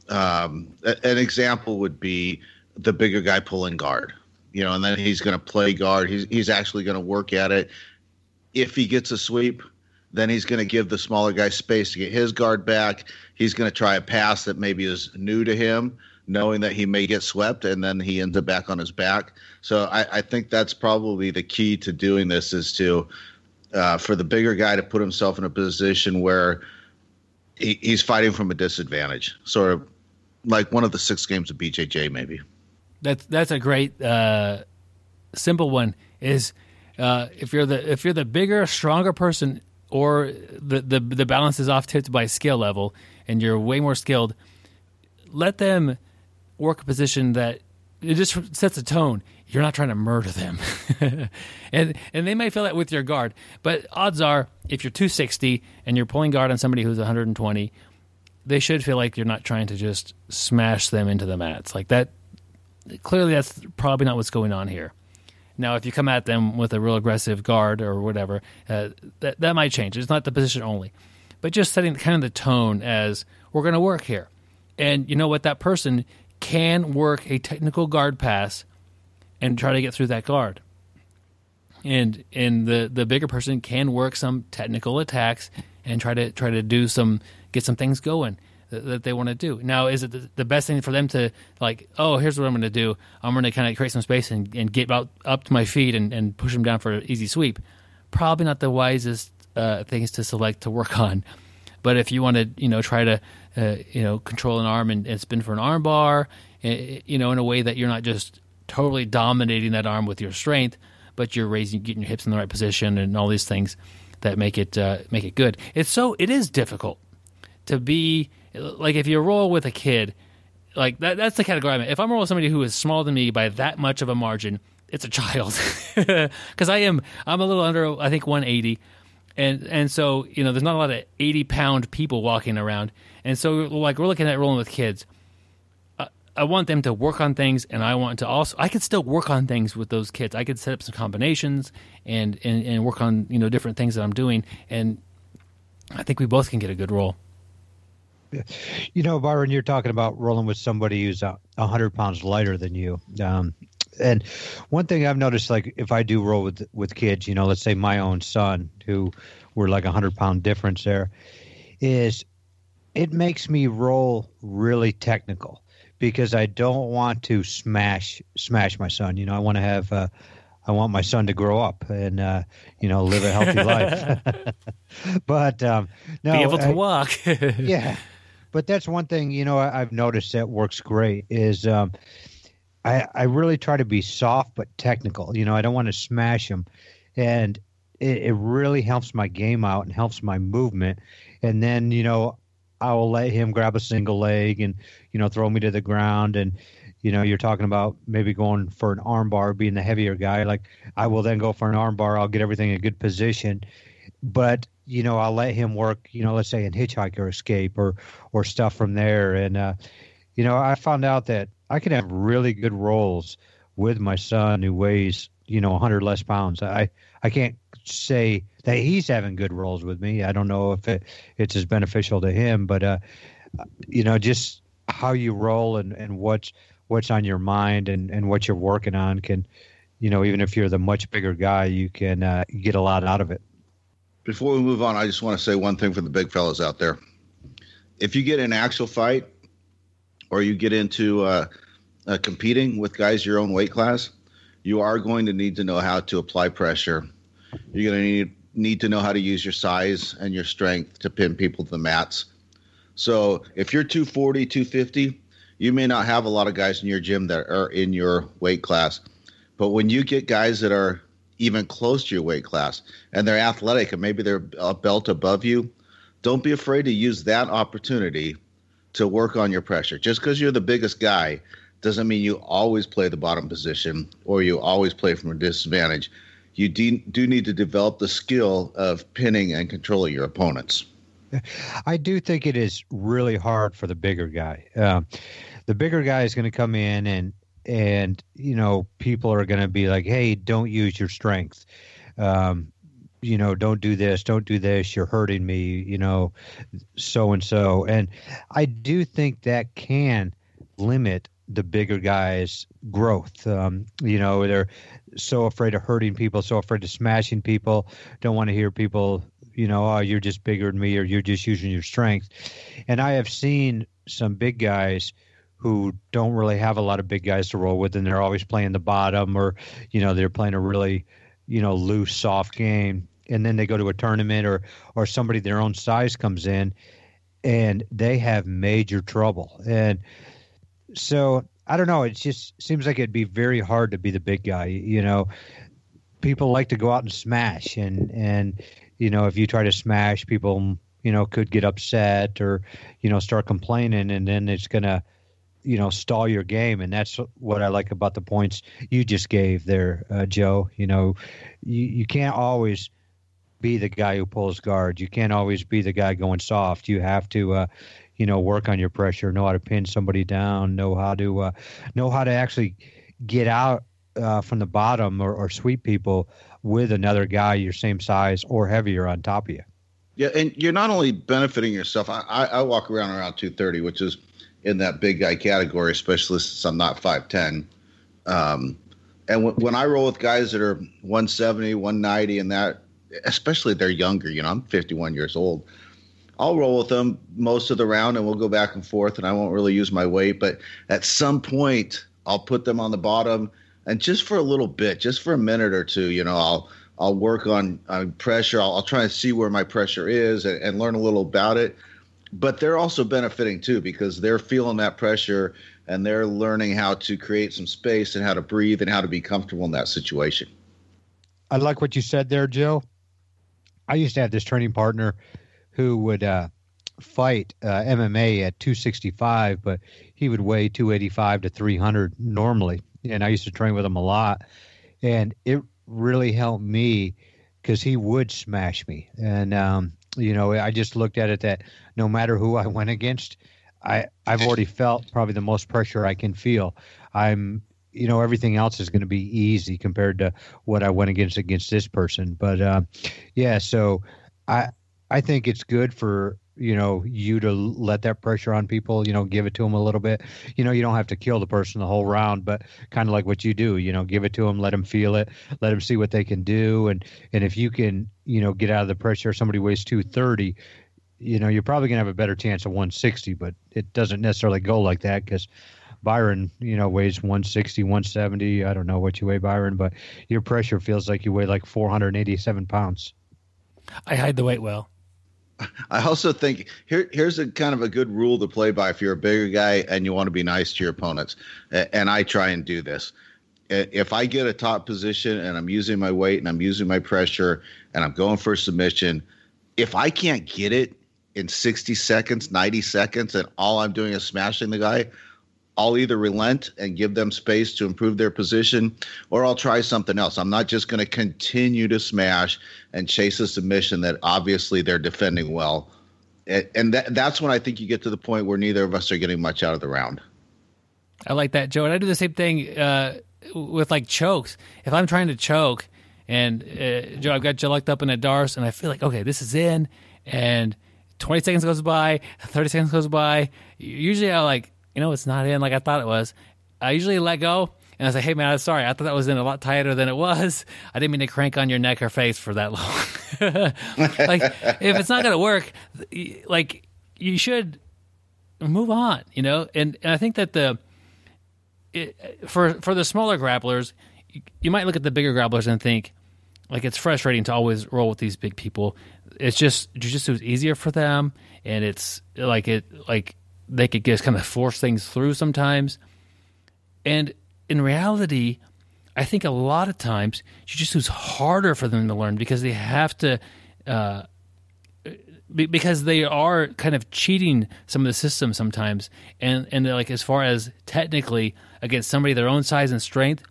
An example would be the bigger guy pulling guard, and then he's going to play guard. He's actually going to work at it. If he gets a sweep, then he's going to give the smaller guy space to get his guard back. He's going to try a pass that maybe is new to him, knowing that he may get swept, and then he ends up back on his back. So I think that's probably the key to doing this, is to for the bigger guy to put himself in a position where he's fighting from a disadvantage, sort of like one of the 6 games of BJJ maybe. That's a great simple one. Is if you're the bigger, stronger person, or the balance is off tipped by skill level, and you're way more skilled, let them work a position that it just sets a tone. You're not trying to murder them. and they may feel that with your guard. But odds are, if you're 260 and you're pulling guard on somebody who's 120, they should feel like you're not trying to just smash them into the mats. Like that, clearly that's probably not what's going on here. Now, if you come at them with a real aggressive guard or whatever, that might change. It's not the position only. but just setting kind of the tone as we're going to work here. And you know what? That person can work a technical guard pass and try to get through that guard. And the bigger person can work some technical attacks and try to get some things going that they want to do. Now, is it the best thing for them to like, oh, here's what I'm going to do. I'm going to kind of create some space and get up to my feet and push them down for an easy sweep. Probably not the wisest things to select to work on. But if you want to, try to, control an arm and spin for an arm bar, in a way that you're not just totally dominating that arm with your strength, but you're getting your hips in the right position and all these things that make it good. It is difficult to be like, if you roll with a kid, like that's the category I'm in. If I'm rolling with somebody who is smaller than me by that much of a margin, it's a child. Because I'm a little under, I think, 180. And so, there's not a lot of 80-pound people walking around. And so, like, we're looking at rolling with kids. I want them to work on things, and I could still work on things with those kids. I could set up some combinations and work on, different things that I'm doing. And I think we both can get a good roll. Byron, you're talking about rolling with somebody who's 100 pounds lighter than you. And one thing I've noticed, like if I do roll with kids, let's say my own son, who we're like 100-pound difference there, is it makes me roll really technical because I don't want to smash my son. I want to have I want my son to grow up and live a healthy life. But no, be able to walk. Yeah, but that's one thing I've noticed that works great is. I really try to be soft but technical. I don't want to smash him. And it really helps my game out and helps my movement. And then, I will let him grab a single leg and, throw me to the ground. And, you're talking about maybe going for an arm bar, being the heavier guy. Like, I will then go for an arm bar. I'll get everything in a good position. But, I'll let him work, let's say in hitchhiker escape or stuff from there. And, I found out that I can have really good rolls with my son who weighs, 100 less pounds. I can't say that he's having good rolls with me. I don't know if it's as beneficial to him, but, just how you roll and what's on your mind and what you're working on can, even if you're the much bigger guy, you can get a lot out of it. Before we move on, I just want to say one thing for the big fellas out there. If you get in an actual fight, or you get into competing with guys your own weight class, you are going to need to know how to apply pressure. You're going to need to know how to use your size and your strength to pin people to the mats. So if you're 240, 250, you may not have a lot of guys in your gym that are in your weight class. But when you get guys that are even close to your weight class and they're athletic and maybe they're a belt above you, don't be afraid to use that opportunity to work on your pressure. Just because you're the biggest guy doesn't mean you always play the bottom position or you always play from a disadvantage. You do need to develop the skill of pinning and controlling your opponents. I do think it is really hard for the bigger guy. The bigger guy is going to come in and people are going to be like, hey, don't use your strength. Don't do this, you're hurting me, so-and-so. And I do think that can limit the bigger guys' growth. They're so afraid of hurting people, so afraid of smashing people, don't want to hear people, oh, you're just bigger than me or you're just using your strength. And I have seen some big guys who don't really have a lot of big guys to roll with, and they're always playing the bottom or, they're playing a really loose, soft game. And then they go to a tournament or somebody their own size comes in and they have major trouble. And so, I don't know, it just seems like it'd be very hard to be the big guy. People like to go out and smash and if you try to smash, people, could get upset or, start complaining, and then it's going to, stall your game. And that's what I like about the points you just gave there, Joe. You can't always be the guy who pulls guard. You can't always be the guy going soft. You have to, work on your pressure, know how to pin somebody down, know how to actually get out from the bottom or sweep people with another guy your same size or heavier on top of you. Yeah, and you're not only benefiting yourself. I walk around 230, which is in that big guy category, especially since I'm not 5'10". And when I roll with guys that are 170, 190, and that, especially if they're younger, I'm 51 years old, I'll roll with them most of the round, and we'll go back and forth, and I won't really use my weight. But at some point, I'll put them on the bottom, and just for a little bit, just for a minute or two, I'll work on pressure. I'll try and see where my pressure is and learn a little about it. But they're also benefiting too, because they're feeling that pressure and they're learning how to create some space and how to breathe and how to be comfortable in that situation. I like what you said there, Joe. I used to have this training partner who would fight MMA at 265, but he would weigh 285 to 300 normally. And I used to train with him a lot. And it really helped me because he would smash me. And, I just looked at it that no matter who I went against, I've already felt probably the most pressure I can feel. Everything else is going to be easy compared to what I went against this person. But, so I think it's good for, you to let that pressure on people, give it to them a little bit. You don't have to kill the person the whole round, but kind of like what you do, give it to them, let them feel it, let them see what they can do. And if you can, get out of the pressure, somebody weighs 230, you're probably going to have a better chance of 160, but it doesn't necessarily go like that because Byron, weighs 160, 170. I don't know what you weigh, Byron, but your pressure feels like you weigh like 487 pounds. I hide the weight well. I also think here's a kind of a good rule to play by if you're a bigger guy and you want to be nice to your opponents. And I try and do this. If I get a top position and I'm using my weight and I'm using my pressure and I'm going for a submission, if I can't get it in 60 seconds, 90 seconds, and all I'm doing is smashing the guy, I'll either relent and give them space to improve their position, or I'll try something else. I'm not just going to continue to smash and chase a submission that obviously they're defending well. And that's when I think you get to the point where neither of us are getting much out of the round. I like that, Joe. And I do the same thing with like chokes. If I'm trying to choke and Joe, I've got you locked up in a darce and I feel like, okay, this is in, and 20 seconds goes by, 30 seconds goes by. Usually I'll like, it's not in like I thought it was. I usually let go, and I say, hey, man, I'm sorry. I thought that was in a lot tighter than it was. I didn't mean to crank on your neck or face for that long. Like, if it's not going to work, like, you should move on, And I think that for the smaller grapplers, you might look at the bigger grapplers and think, like, it's frustrating to always roll with these big people. It's just jiu-jitsu is easier for them, and it's they could just kind of force things through sometimes. And in reality, I think a lot of times jiu-jitsu is harder for them to learn because they have to, because they are kind of cheating some of the systems sometimes. And like, as far as technically against somebody their own size and strength,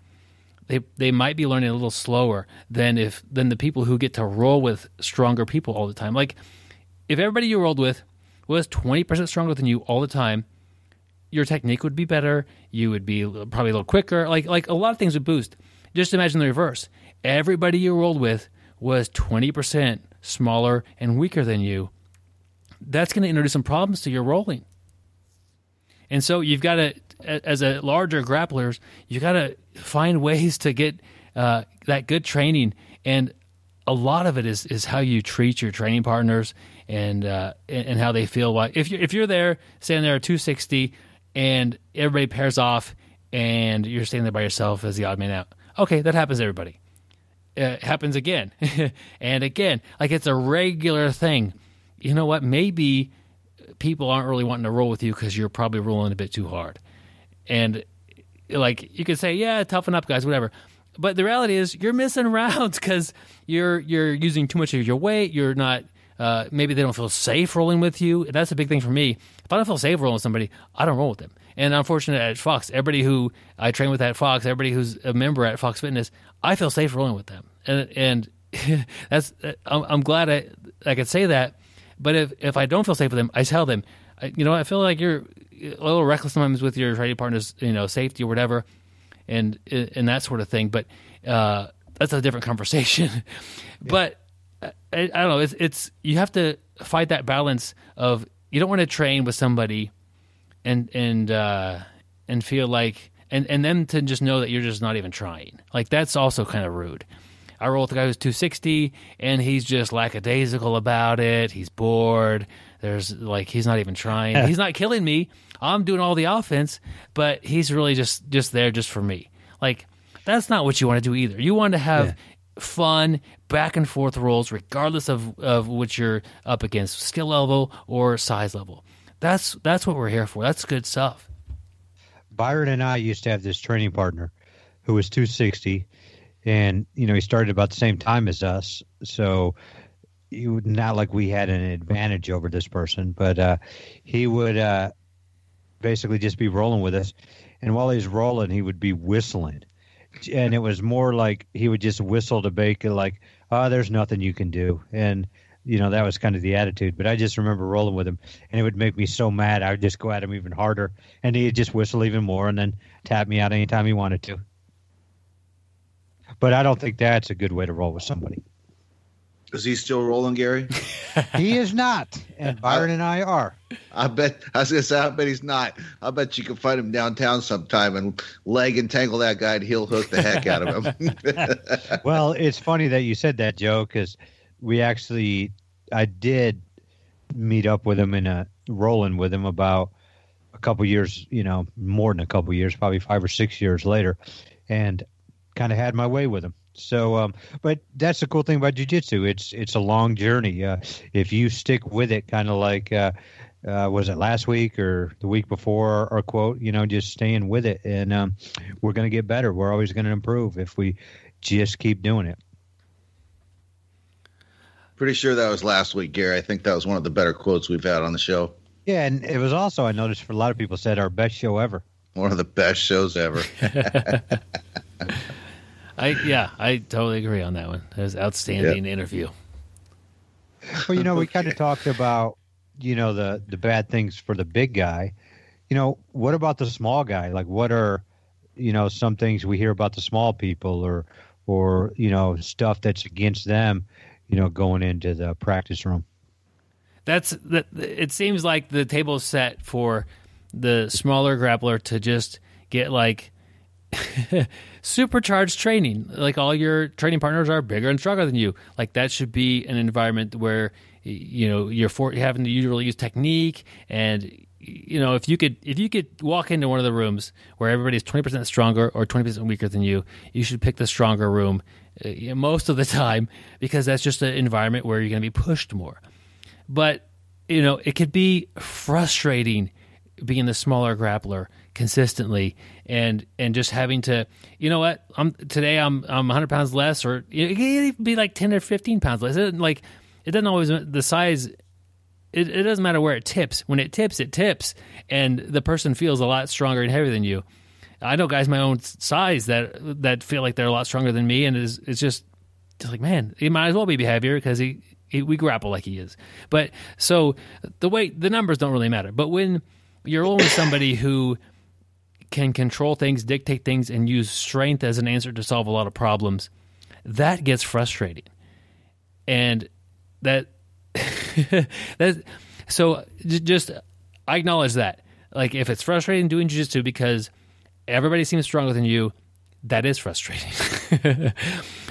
they might be learning a little slower than the people who get to roll with stronger people all the time. Like, if everybody you rolled with was 20% stronger than you all the time, your technique would be better. You would be probably a little quicker. Like a lot of things would boost. Just imagine the reverse. Everybody you rolled with was 20% smaller and weaker than you. That's going to introduce some problems to your rolling. And so you've got to, as a larger grapplers, you've got to find ways to get that good training. And a lot of it is how you treat your training partners and how they feel. If you're there, standing there at 260, and everybody pairs off, and you're standing there by yourself as the odd man out. Okay, that happens to everybody. It happens again and again. Like, it's a regular thing. You know what? Maybe people aren't really wanting to roll with you because you're probably rolling a bit too hard. And, like, you could say, yeah, toughen up, guys, whatever. But the reality is you're missing rounds because you're using too much of your weight. You're not maybe they don't feel safe rolling with you. That's a big thing for me. If I don't feel safe rolling with somebody, I don't roll with them. And unfortunately, at Fox, everybody who I train with at Fox, everybody who's a member at Fox Fitness, I feel safe rolling with them. And that's I'm glad I could say that. But if I don't feel safe with them, I tell them, I feel like you're a little reckless sometimes with your training partner's safety or whatever, and that sort of thing. But that's a different conversation. Yeah. But I don't know. It's you have to fight that balance of you don't want to train with somebody and feel like and them to just know that you're just not even trying. Like that's also kind of rude. I roll with a guy who's 260 and he's just lackadaisical about it. He's bored. There's like he's not even trying. He's not killing me. I'm doing all the offense, but he's really just there just for me. Like that's not what you want to do either. You want to have fun back and forth rolls regardless of what you're up against, skill level or size level. That's what we're here for. That's good stuff. Byron and I used to have this training partner who was 260, and he started about the same time as us, so not like we had an advantage over this person, but he would basically just be rolling with us, and while he was rolling he would be whistling, and it was more like he would just whistle to bake it, like, oh, there's nothing you can do, and that was kind of the attitude. But I just remember rolling with him, and it would make me so mad. I would just go at him even harder, and he'd just whistle even more and then tap me out anytime he wanted to. But I don't think that's a good way to roll with somebody. Is he still rolling, Gary? He is not, and Byron and I are. I bet he's not. I bet you can find him downtown sometime and leg and tangle that guy and heel hook the heck out of him. Well, it's funny that you said that, Joe, because I did meet up with him rolling with him about a couple years, more than a couple years, probably 5 or 6 years later, and kind of had my way with him. So, but that's the cool thing about jiu-jitsu. It's a long journey. If you stick with it, kind of like, was it last week or the week before our quote, just staying with it. And we're going to get better. We're always going to improve if we just keep doing it. Pretty sure that was last week, Gary. I think that was one of the better quotes we've had on the show. Yeah, and it was also, I noticed, for a lot of people said our best show ever. One of the best shows ever. I totally agree on that one. It was an outstanding interview. Well, we kind of talked about, the bad things for the big guy. What about the small guy? Like, what are, some things we hear about the small people or stuff that's against them, going into the practice room? It seems like the table is set for the smaller grappler to just get like supercharged training. Like all your training partners are bigger and stronger than you. Like that should be an environment where you're having to usually use technique. And if you could walk into one of the rooms where everybody's 20% stronger or 20% weaker than you, you should pick the stronger room most of the time, because that's just an environment where you're going to be pushed more. But it could be frustrating being the smaller grappler consistently and just having to, I'm 100 pounds less, or it could even be like 10 or 15 pounds less. It doesn't always, the size, it doesn't matter where it tips. When it tips, and the person feels a lot stronger and heavier than you. I know guys my own size that feel like they're a lot stronger than me, and it's just like, man, he might as well be heavier because we grapple like he is. But so the numbers don't really matter. But when you're only somebody who can control things, dictate things, and use strength as an answer to solve a lot of problems, that gets frustrating. And so just I acknowledge that. Like if it's frustrating doing jiu-jitsu because everybody seems stronger than you, that is frustrating.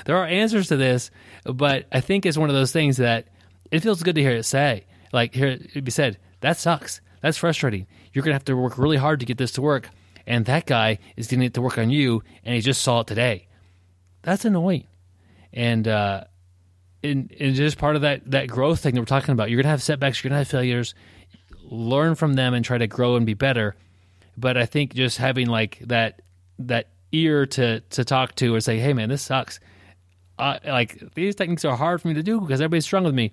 There are answers to this, but I think it's one of those things that it feels good to hear it say. Like hear it be said, that sucks. That's frustrating. You're going to have to work really hard to get this to work, and that guy is getting it to work on you, and he just saw it today. That's annoying. And just part of that growth thing that we're talking about. You're going to have setbacks. You're going to have failures. Learn from them and try to grow and be better. But I think just having like that ear to talk to or say, hey, man, this sucks. Like these techniques are hard for me to do because everybody's stronger than me.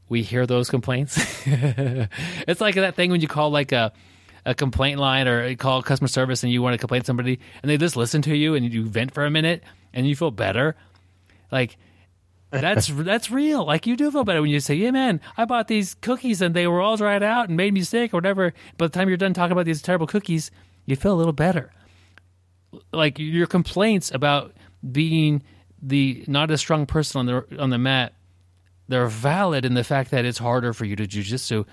We hear those complaints. It's like that thing when you call like a complaint line or you call customer service and you want to complain to somebody and they just listen to you and you vent for a minute and you feel better. Like that's real. Like you do feel better when you say, yeah, man, I bought these cookies and they were all dried out and made me sick or whatever. By the time you're done talking about these terrible cookies, you feel a little better. Like your complaints about being the not as strong person on the mat, they're valid in the fact that it's harder for you to jiu-jitsu.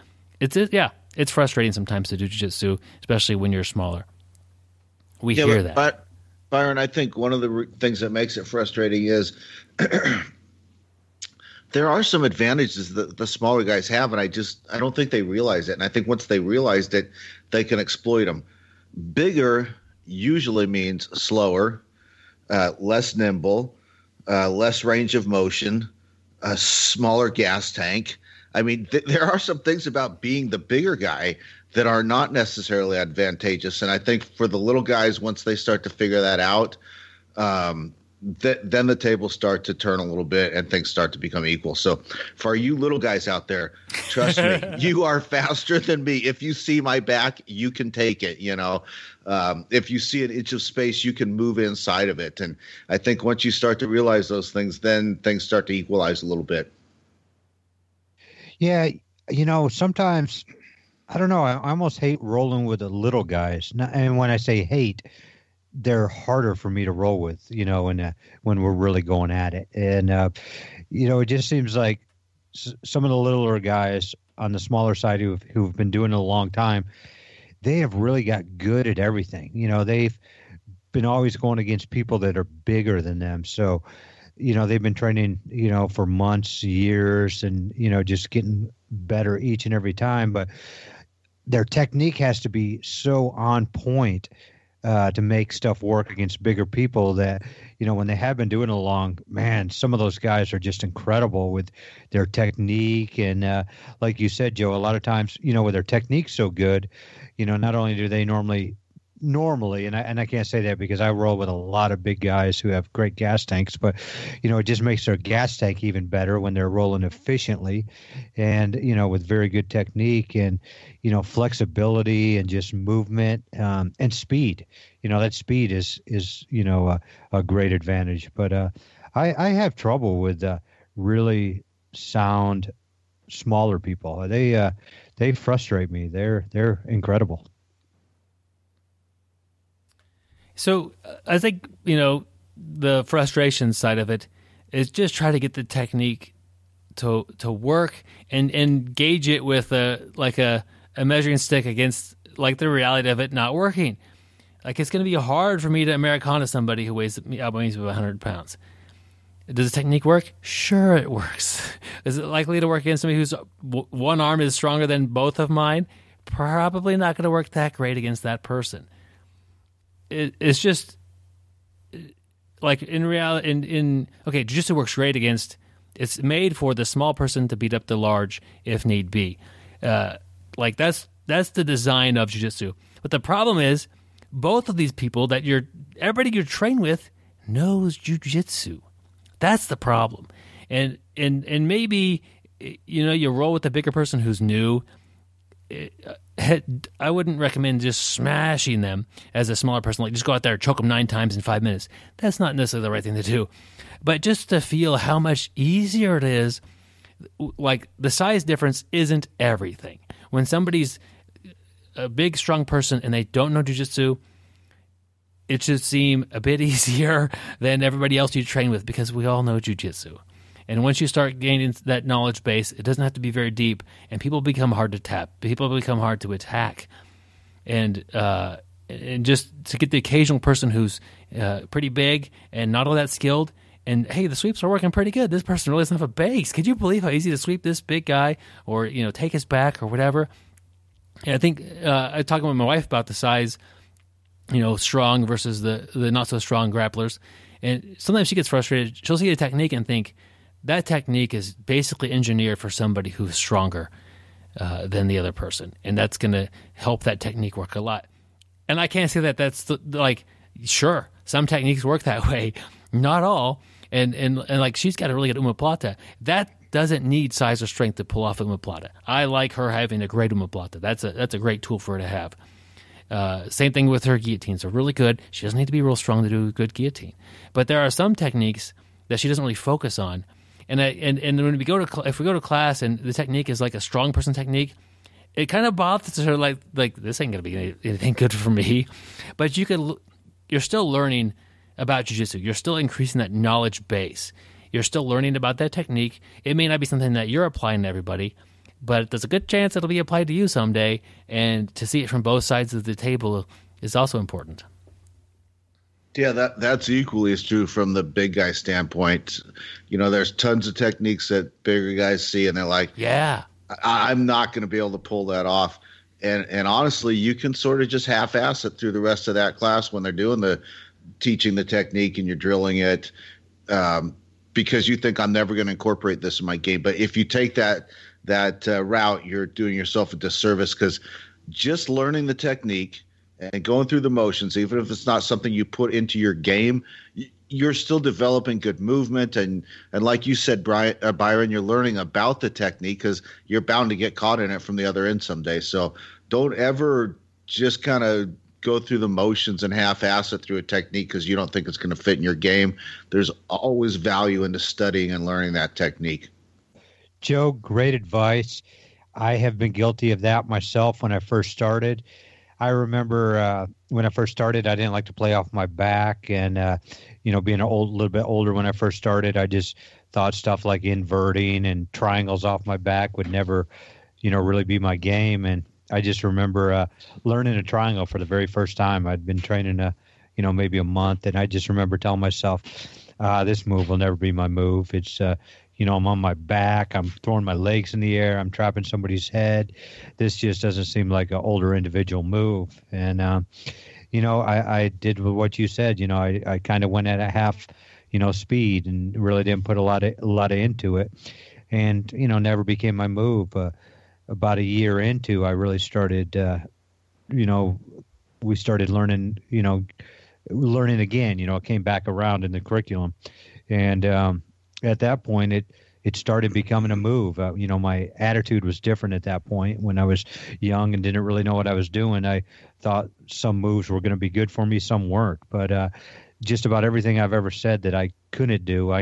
It's frustrating sometimes to do jiu-jitsu, especially when you're smaller. We hear that. But Byron, I think one of the things that makes it frustrating is there are some advantages that the smaller guys have, and I don't think they realize it. And I think once they realized it, they can exploit them. Bigger usually means slower, less nimble, less range of motion, a smaller gas tank. I mean, there are some things about being the bigger guy that are not necessarily advantageous. And I think for the little guys, once they start to figure that out, then the tables start to turn a little bit and things start to become equal. So for you little guys out there, trust me, you are faster than me. If you see my back, you can take it. If you see an inch of space, you can move inside of it. And I think once you start to realize those things, then things start to equalize a little bit. Yeah. Sometimes, I don't know, I almost hate rolling with the little guys. And when I say hate, they're harder for me to roll with, when we're really going at it. And, it just seems like some of the littler guys on the smaller side who've been doing it a long time, they have really got good at everything. They've been always going against people that are bigger than them. So, they've been training, for months, years, and, just getting better each and every time. But their technique has to be so on point to make stuff work against bigger people that, when they have been doing it long, man, some of those guys are just incredible with their technique. And like you said, Joe, a lot of times, with their technique so good, not only do they normally, and I can't say that because I roll with a lot of big guys who have great gas tanks, but, it just makes their gas tank even better when they're rolling efficiently and, with very good technique and, flexibility and just movement and speed. That speed is a great advantage. But I have trouble with really sound, smaller people. They frustrate me. They're incredible. So I think, the frustration side of it is just try to get the technique to work and gauge it with a measuring stick against the reality of it not working. It's going to be hard for me to Americana somebody who outweighs me by 100 pounds. Does the technique work? Sure, it works. Is it likely to work against somebody whose one arm is stronger than both of mine? Probably not going to work that great against that person. It's just in reality. Okay, jiu-jitsu works great against. It's made for the small person to beat up the large if need be. That's the design of jiu-jitsu. But the problem is, both of these people everybody you're trained with knows jiu-jitsu. That's the problem. And maybe you roll with the bigger person who's new. I wouldn't recommend just smashing them as a smaller person. Just go out there and choke them 9 times in 5 minutes. That's not necessarily the right thing to do. But just to feel how much easier it is, the size difference isn't everything. When somebody's a big, strong person and they don't know jiu-jitsu, it should seem a bit easier than everybody else you train with because we all know jiu-jitsu. And once you start gaining that knowledge base, it doesn't have to be very deep, and people become hard to tap. People become hard to attack. And just to get the occasional person who's pretty big and not all that skilled, and, hey, the sweeps are working pretty good. This person really doesn't have a base. Could you believe how easy to sweep this big guy or, take his back or whatever? And I think I was talking with my wife about the size, strong versus the not-so-strong grapplers. And sometimes she gets frustrated. She'll see a technique and think, that technique is basically engineered for somebody who's stronger than the other person, and that's going to help that technique work a lot. And I can't say that that's sure, some techniques work that way, not all. And she's got a really good omoplata. That doesn't need size or strength to pull off omoplata. I like her having a great omoplata. That's a great tool for her to have. Same thing with her guillotines. They're really good. She doesn't need to be real strong to do a good guillotine. But there are some techniques that she doesn't really focus on. And when we go to class and the technique is like a strong person technique, it kind of bothers her like this ain't gonna be anything good for me. But you're still learning about jiu-jitsu. You're still increasing that knowledge base. You're still learning about that technique. It may not be something that you're applying to everybody, but there's a good chance it'll be applied to you someday, and to see it from both sides of the table is also important. Yeah, that's equally as true from the big guy standpoint. There's tons of techniques that bigger guys see, and they're like, yeah, I'm not going to be able to pull that off. And honestly, you can sort of just half-ass it through the rest of that class when they're doing the teaching the technique and you're drilling it, because you think I'm never going to incorporate this in my game. But if you take that route, you're doing yourself a disservice, because just learning the technique and going through the motions, even if it's not something you put into your game, you're still developing good movement. And like you said, Byron, you're learning about the technique, because you're bound to get caught in it from the other end someday. So don't ever just kind of go through the motions and half-ass it through a technique because you don't think it's going to fit in your game. There's always value into studying and learning that technique. Joe, great advice. I have been guilty of that myself when I first started. I remember when I first started, I didn't like to play off my back, and being a little bit older when I first started, I just thought stuff like inverting and triangles off my back would never, really be my game. And I just remember learning a triangle for the very first time. I'd been training maybe a month, and I just remember telling myself, this move will never be my move. It's I'm on my back, I'm throwing my legs in the air, I'm trapping somebody's head. This just doesn't seem like an older individual move. And, I did what you said. I kind of went at a half, speed, and really didn't put a lot of into it. And, never became my move. About a year into, I really started, we started learning, learning again. It came back around in the curriculum. And, at that point, it started becoming a move. My attitude was different at that point. When I was young and didn't really know what I was doing, I thought some moves were going to be good for me, some weren't. But just about everything I've ever said that I couldn't do,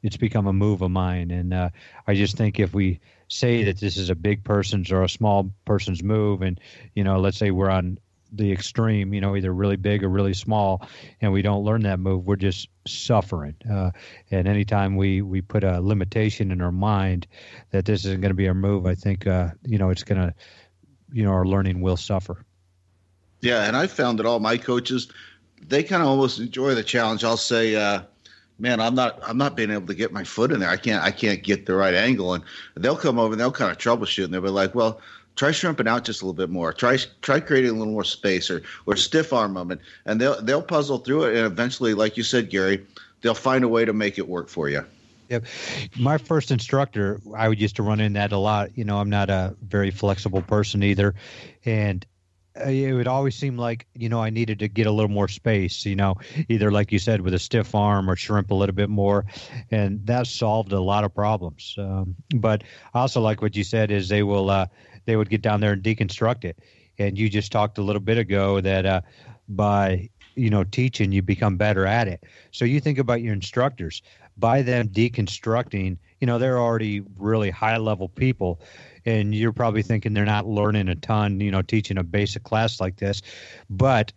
it's become a move of mine. And I just think if we say that this is a big person's or a small person's move, and, let's say we're on the extreme, either really big or really small, and we don't learn that move, we're just suffering. And anytime we put a limitation in our mind that this isn't going to be our move, I think, it's going to, our learning will suffer. Yeah, and I found that all my coaches, they kind of almost enjoy the challenge. I'll say, man, I'm not being able to get my foot in there. I can't get the right angle. And they'll come over and they'll kind of troubleshoot, and they'll be like, well, try shrimping out just a little bit more. Try creating a little more space, or stiff arm them, and they'll puzzle through it, and eventually, like you said, Gary, they'll find a way to make it work for you. Yep. My first instructor, I used to run in that a lot. I'm not a very flexible person either, and it would always seem like, I needed to get a little more space, either like you said, with a stiff arm or shrimp a little bit more. And that solved a lot of problems. But I also like what you said is they would get down there and deconstruct it. And you just talked a little bit ago that by, teaching, you become better at it. So you think about your instructors, by them deconstructing, they're already really high level people. And you're probably thinking they're not learning a ton, teaching a basic class like this, but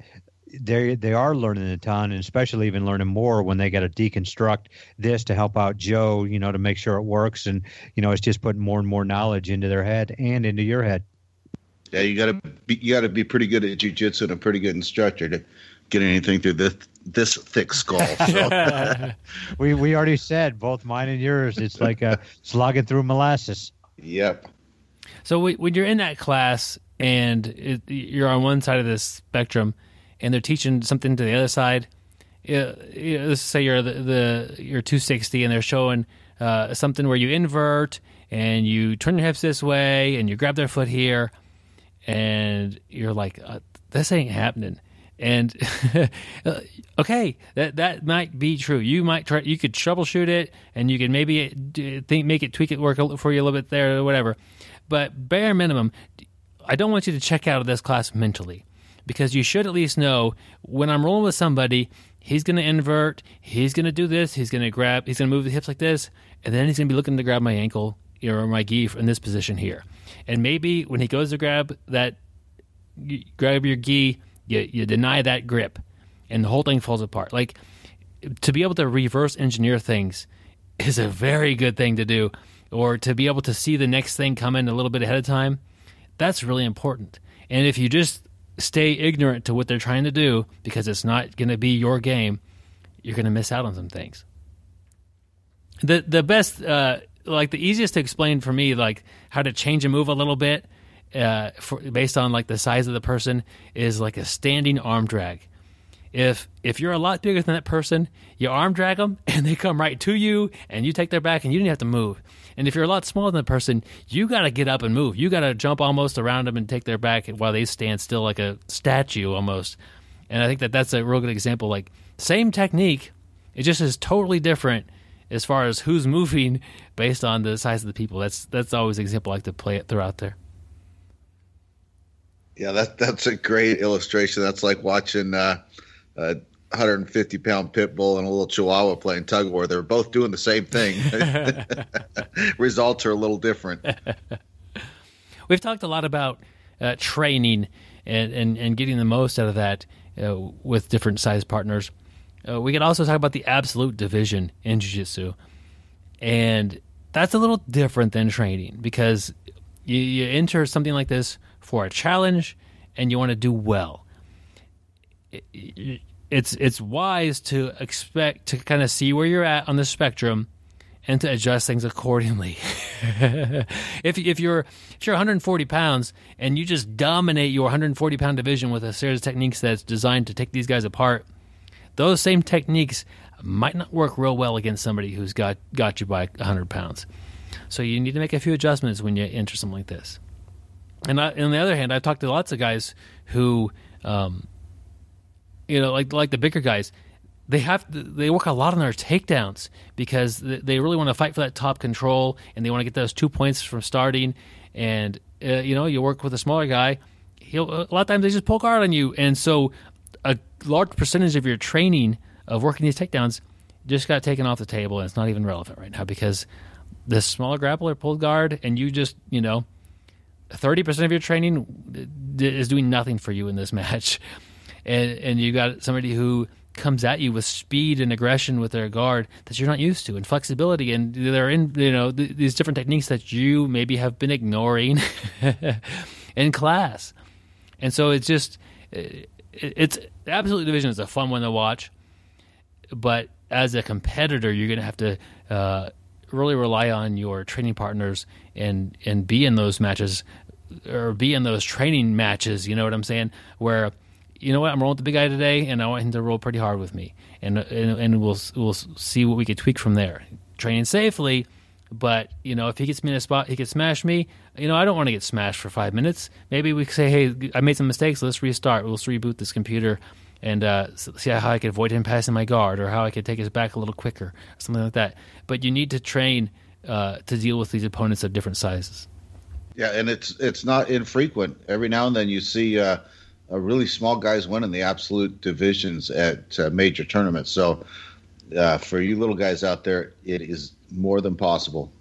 they are learning a ton, and especially even learning more when they got to deconstruct this to help out Joe, to make sure it works. And, it's just putting more and more knowledge into their head and into your head. Yeah, you got to be pretty good at jiu-jitsu and a pretty good instructor to get anything through this thick skull. So. we already said, both mine and yours, it's like slogging through molasses. Yep. So when you're in that class and you're on one side of this spectrum, and they're teaching something to the other side, let's say you're you're 260, and they're showing something where you invert and you turn your hips this way and you grab their foot here, and you're like, this ain't happening. And okay, that might be true. You could troubleshoot it, and you can maybe tweak it work for you a little bit there or whatever. But bare minimum, I don't want you to check out of this class mentally, because you should at least know when I'm rolling with somebody, he's going to invert, he's going to do this, he's going to move the hips like this, and then he's going to be looking to grab my ankle or my gi in this position here. And maybe when he goes to grab your gi, you deny that grip. and the whole thing falls apart. Like, to be able to reverse engineer things is a very good thing to do, or to be able to see the next thing come in a little bit ahead of time. That's really important. And if you just stay ignorant to what they're trying to do because it's not going to be your game, you're going to miss out on some things. The best, like the easiest to explain for me, like how to change a move a little bit based on like the size of the person, is like a standing arm drag. If you're a lot bigger than that person, you arm drag them and they come right to you and you take their back and you didn't have to move. And if you're a lot smaller than the person, you got to get up and move. You got to jump almost around them and take their back while they stand still like a statue almost. And I think that's a real good example. Like, same technique, it just is totally different as far as who's moving based on the size of the people. That's always an example I like to play it throughout there. Yeah, that's a great illustration. That's like watching a 150-pound pit bull and a little chihuahua playing tug of war. They're both doing the same thing. Results are a little different. We've talked a lot about training and getting the most out of that with different size partners. We could also talk about the absolute division in jiu-jitsu. And that's a little different than training, because you enter something like this for a challenge and you want to do well. It's wise to expect to kind of see where you're at on the spectrum and to adjust things accordingly. If you're 140 pounds and you just dominate your 140-pound division with a series of techniques that's designed to take these guys apart, those same techniques might not work real well against somebody who's got you by 100 pounds. So you need to make a few adjustments when you enter something like this. And on the other hand, I've talked to lots of guys who, like the bigger guys, they work a lot on their takedowns because they really want to fight for that top control and they want to get those 2 points from starting. And you work with a smaller guy, a lot of times they just pull guard on you, and so a large percentage of your training of working these takedowns just got taken off the table, and it's not even relevant right now because the smaller grappler pulled guard, and you just 30% of your training is doing nothing for you in this match. And you got somebody who comes at you with speed and aggression with their guard that you're not used to, and flexibility, and they're in these different techniques that you maybe have been ignoring in class. And so it's just it's absolute division is a fun one to watch, but as a competitor, you're going to have to really rely on your training partners and be in those matches, or be in those training matches. You know what I'm saying? Where, I'm rolling with the big guy today, and I want him to roll pretty hard with me, and we'll see what we can tweak from there. Training safely, but if he gets me in a spot, he can smash me. I don't want to get smashed for 5 minutes. Maybe we can say, hey, I made some mistakes. Let's restart. Let's reboot this computer and see how I could avoid him passing my guard, or how I could take his back a little quicker, or something like that. But you need to train to deal with these opponents of different sizes. Yeah, and it's not infrequent. Every now and then you see a really small guys winning the absolute divisions at major tournaments. So for you little guys out there, it is more than possible.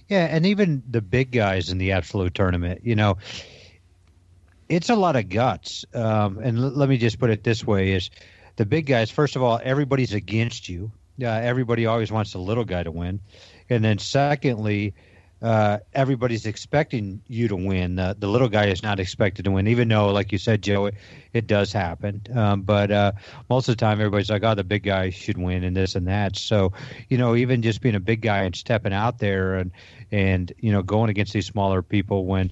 Yeah, and even the big guys in the absolute tournament, it's a lot of guts. And let me just put it this way, is the big guys, first of all, everybody's against you. Everybody always wants the little guy to win. And then secondly, everybody's expecting you to win. The little guy is not expected to win, even though, like you said, Joe, it does happen. But most of the time, everybody's like, oh, the big guy should win and this and that. So, even just being a big guy and stepping out there and going against these smaller people when,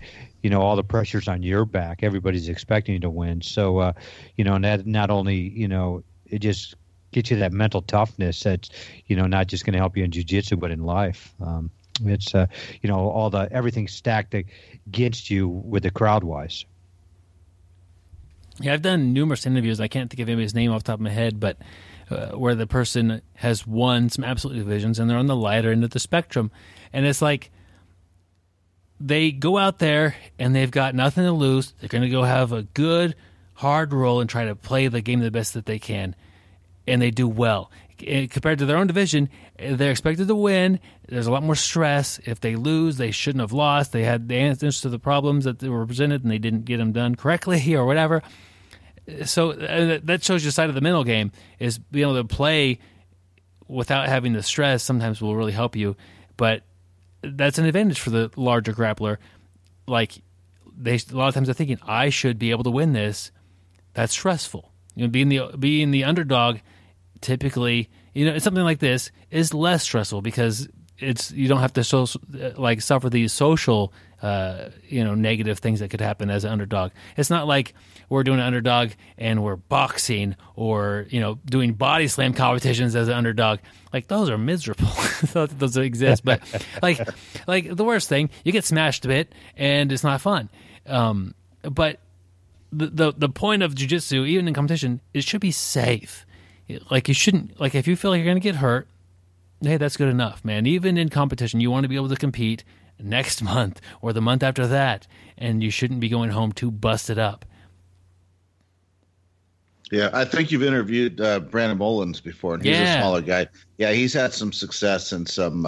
all the pressure's on your back, everybody's expecting you to win. So, and that not only, it just gets you that mental toughness that's, not just going to help you in jiu-jitsu, but in life. It's everything stacked against you with the crowd wise. Yeah, I've done numerous interviews. I can't think of anybody's name off the top of my head, but where the person has won some absolute divisions and they're on the lighter end of the spectrum, and it's like they go out there and they've got nothing to lose. They're going to go have a good hard roll and try to play the game the best that they can, and they do well. Compared to their own division, they're expected to win. There's a lot more stress. If they lose, they shouldn't have lost. They had the answers to the problems that were presented, and they didn't get them done correctly or whatever. So that shows you the side of the mental game is being able to play without having the stress. Sometimes will really help you, but that's an advantage for the larger grappler. Like a lot of times they're thinking, I should be able to win this. That's stressful. Being the underdog, typically, something like this is less stressful because you don't have to suffer these social negative things that could happen as an underdog. It's not like we're doing an underdog and we're boxing or doing body slam competitions as an underdog. Like those are miserable. Those exist, but like the worst thing, you get smashed a bit and it's not fun. But the point of jiu-jitsu, even in competition, it should be safe. Like you shouldn't, like if you feel like you're going to get hurt, hey, that's good enough, man. Even in competition, you want to be able to compete next month or the month after that, and you shouldn't be going home too busted up. Yeah, I think you've interviewed Brandon Mullins before, and he's a smaller guy. Yeah, he's had some success in some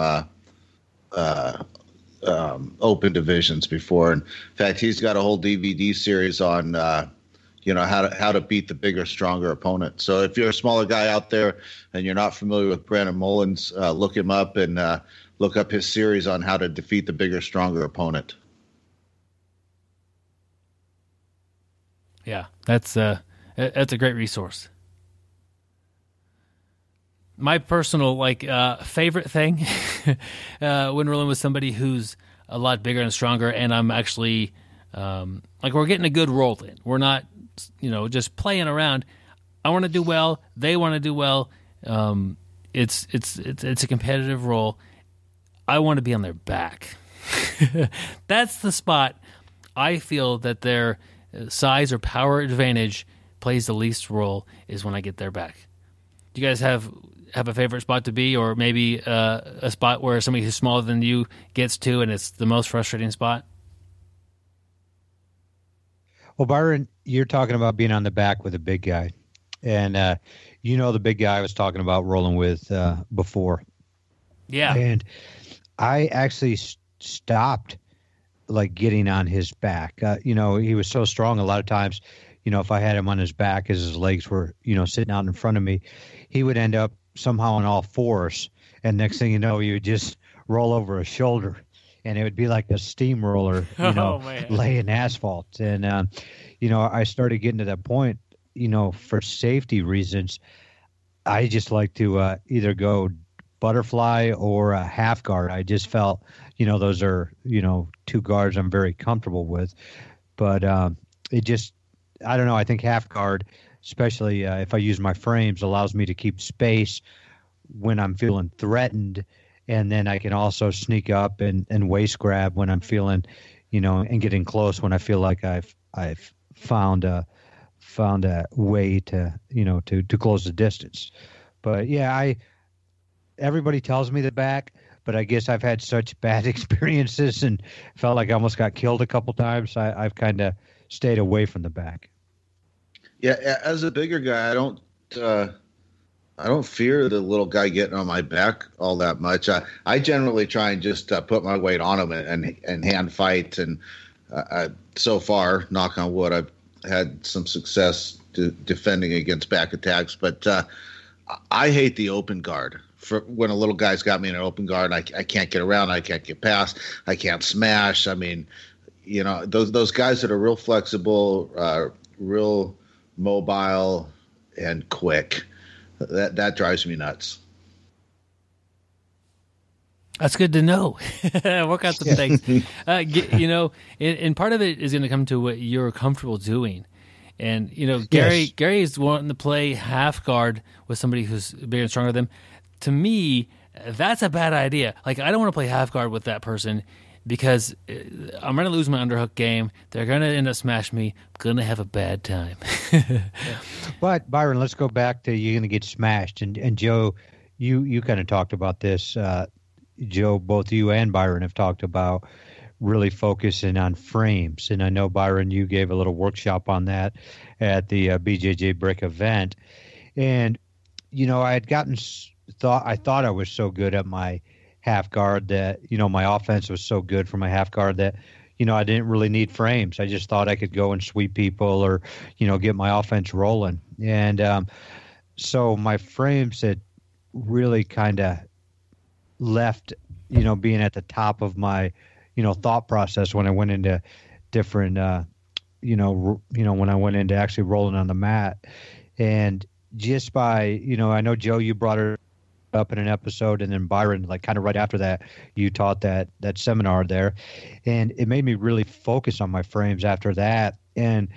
open divisions before. And in fact, he's got a whole DVD series on how to beat the bigger, stronger opponent. So if you're a smaller guy out there and you're not familiar with Brandon Mullins, look him up and look up his series on how to defeat the bigger, stronger opponent. Yeah, that's a great resource. My personal favorite thing when rolling with somebody who's a lot bigger and stronger, and I'm actually we're getting a good roll in. We're not just playing around. I want to do well. They want to do well. It's a competitive role. I want to be on their back. That's the spot I feel that their size or power advantage plays the least role is when I get their back. Do you guys have a favorite spot to be, or maybe a spot where somebody who's smaller than you gets to and it's the most frustrating spot? Well, Byron, you're talking about being on the back with a big guy. And the big guy I was talking about rolling with before. Yeah. And I actually stopped getting on his back. He was so strong a lot of times, if I had him on his back as his legs were, sitting out in front of me, he would end up somehow on all fours. And next thing you know, you would just roll over a shoulder. And it would be like a steamroller, laying asphalt. And, I started getting to that point, for safety reasons, I just like to either go butterfly or a half guard. I just felt, those are, two guards I'm very comfortable with. But it just, I don't know, I think half guard, especially if I use my frames, allows me to keep space when I'm feeling threatened. And then I can also sneak up and waist grab when I'm feeling, and getting close when I feel like I've found a way to, to close the distance. But yeah, everybody tells me the back, but I guess I've had such bad experiences and felt like I almost got killed a couple times. I've kind of stayed away from the back. Yeah, as a bigger guy, I don't fear the little guy getting on my back all that much. I generally try and just put my weight on him and hand fight. And so far, knock on wood, I've had some success defending against back attacks. But I hate the open guard. For when a little guy's got me in an open guard, I can't get around, I can't get past, I can't smash. I mean, those guys that are real flexible, real mobile, and quick. That drives me nuts. That's good to know. Work out some things. And part of it is going to come to what you're comfortable doing. And, Gary is wanting to play half guard with somebody who's bigger and stronger than him. To me, that's a bad idea. I don't want to play half guard with that person because I'm going to lose my underhook game. They're going to end up smashing me. I'm going to have a bad time. But, Byron, let's go back to you're going to get smashed. And Joe, you kind of talked about this. Joe, both you and Byron have talked about really focusing on frames. And I know, Byron, you gave a little workshop on that at the BJJ Brick event. And, I had I thought I was so good at my half guard that, my offense was so good for my half guard that, I didn't really need frames. I just thought I could go and sweep people or, get my offense rolling. And so my frames had really kind of left, being at the top of my, thought process when I went into different, when I went into actually rolling on the mat. And just by, I know, Joe, you brought it up in an episode, and then Byron, like kind of right after that, you taught that seminar there, and it made me really focus on my frames after that, and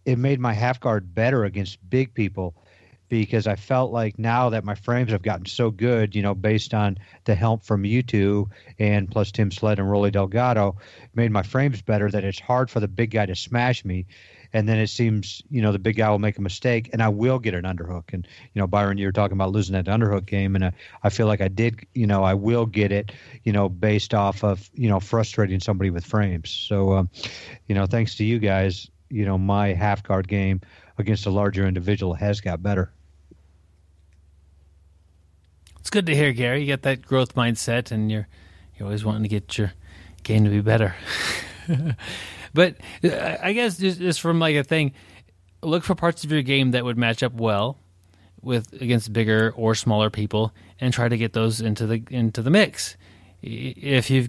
it made my half guard better against big people, because I felt like now that my frames have gotten so good, based on the help from you two and plus Tim Sled and Rolly Delgado, made my frames better, that it's hard for the big guy to smash me. And then it seems, the big guy will make a mistake, and I will get an underhook. And, Byron, you were talking about losing that underhook game, and I feel like I did, I will get it, based off of, frustrating somebody with frames. So, thanks to you guys, my half guard game against a larger individual has got better. It's good to hear, Gary. You got that growth mindset, and you're always wanting to get your game to be better. But I guess just from like a thing, look for parts of your game that would match up well against bigger or smaller people, and try to get those into the mix. If you're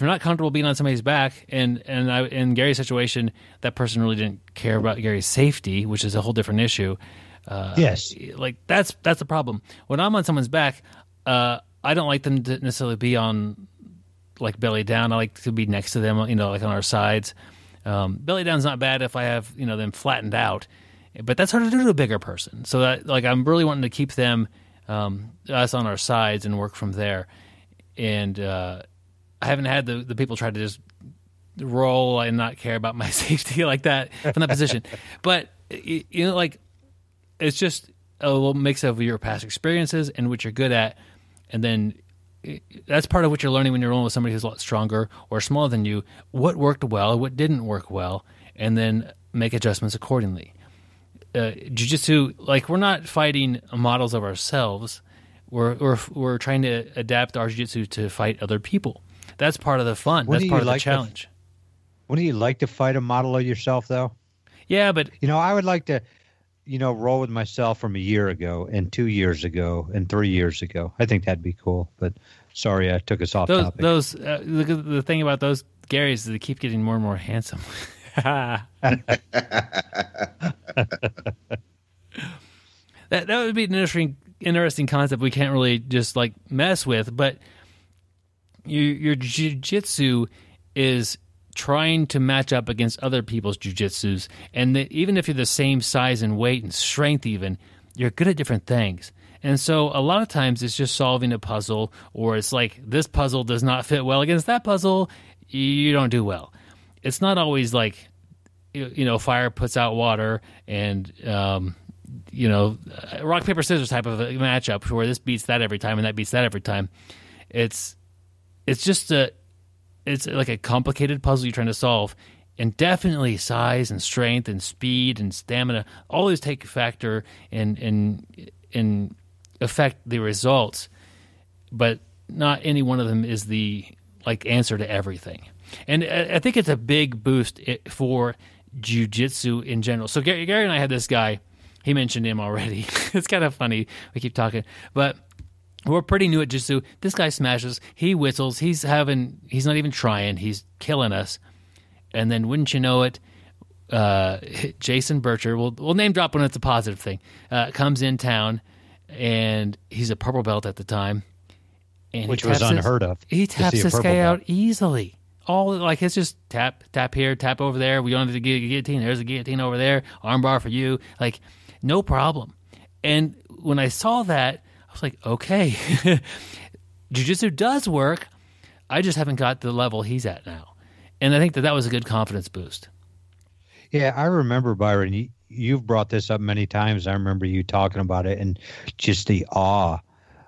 not comfortable being on somebody's back, and in Gary's situation, that person really didn't care about Gary's safety, which is a whole different issue. Yes, like that's the problem. When I'm on someone's back, I don't like them to necessarily be on like belly down. I like to be next to them, like on our sides. Belly down's not bad if I have them flattened out, but that's hard to do to a bigger person. So that, like, I'm really wanting to keep them us on our sides and work from there. And I haven't had the people try to just roll and not care about my safety like that from that position. But like, it's just a little mix of your past experiences and what you're good at, and then that's part of what you're learning when you're rolling with somebody who's a lot stronger or smaller than you, what worked well, what didn't work well, and then make adjustments accordingly. Jiu-Jitsu, like, we're not fighting models of ourselves. We're trying to adapt our jiu-jitsu to fight other people. That's part of the fun. That's part of the challenge. Wouldn't you like to fight a model of yourself, though? Yeah, but I would like to, roll with myself from a year ago and 2 years ago and 3 years ago. I think that'd be cool. But sorry, I took us off topic. The thing about those Garys is they keep getting more and more handsome. That would be an interesting concept we can't really just like mess with. But your jiu-jitsu is trying to match up against other people's jiu-jitsus, and even if you're the same size and weight and strength, even, you're good at different things. And so a lot of times it's just solving a puzzle, or it's like this puzzle does not fit well against that puzzle, you don't do well. It's not always like fire puts out water, and rock paper scissors type of a matchup where this beats that every time and that beats that every time. It's like a complicated puzzle you're trying to solve, and definitely size and strength and speed and stamina all these take a factor and affect the results, but not any one of them is the answer to everything. And I think it's a big boost for jiu-jitsu in general. So Gary and I had this guy. He mentioned him already. It's kind of funny. We keep talking, but we're pretty new at jiu-jitsu. This guy smashes. He whistles. He's not even trying. He's killing us. And then, wouldn't you know it, Jason Bircher, we'll name drop when it's a positive thing, comes in town, and he's a purple belt at the time. And which was unheard of. He taps this guy out easily. It's just tap here, tap over there. We don't have to get a guillotine. There's a guillotine over there. Armbar for you. No problem. And when I saw that, I was like, okay, jiu-jitsu does work. I just haven't got the level he's at now. And I think that was a good confidence boost. Yeah, I remember, Byron, you've brought this up many times. I remember you talking about it and just the awe.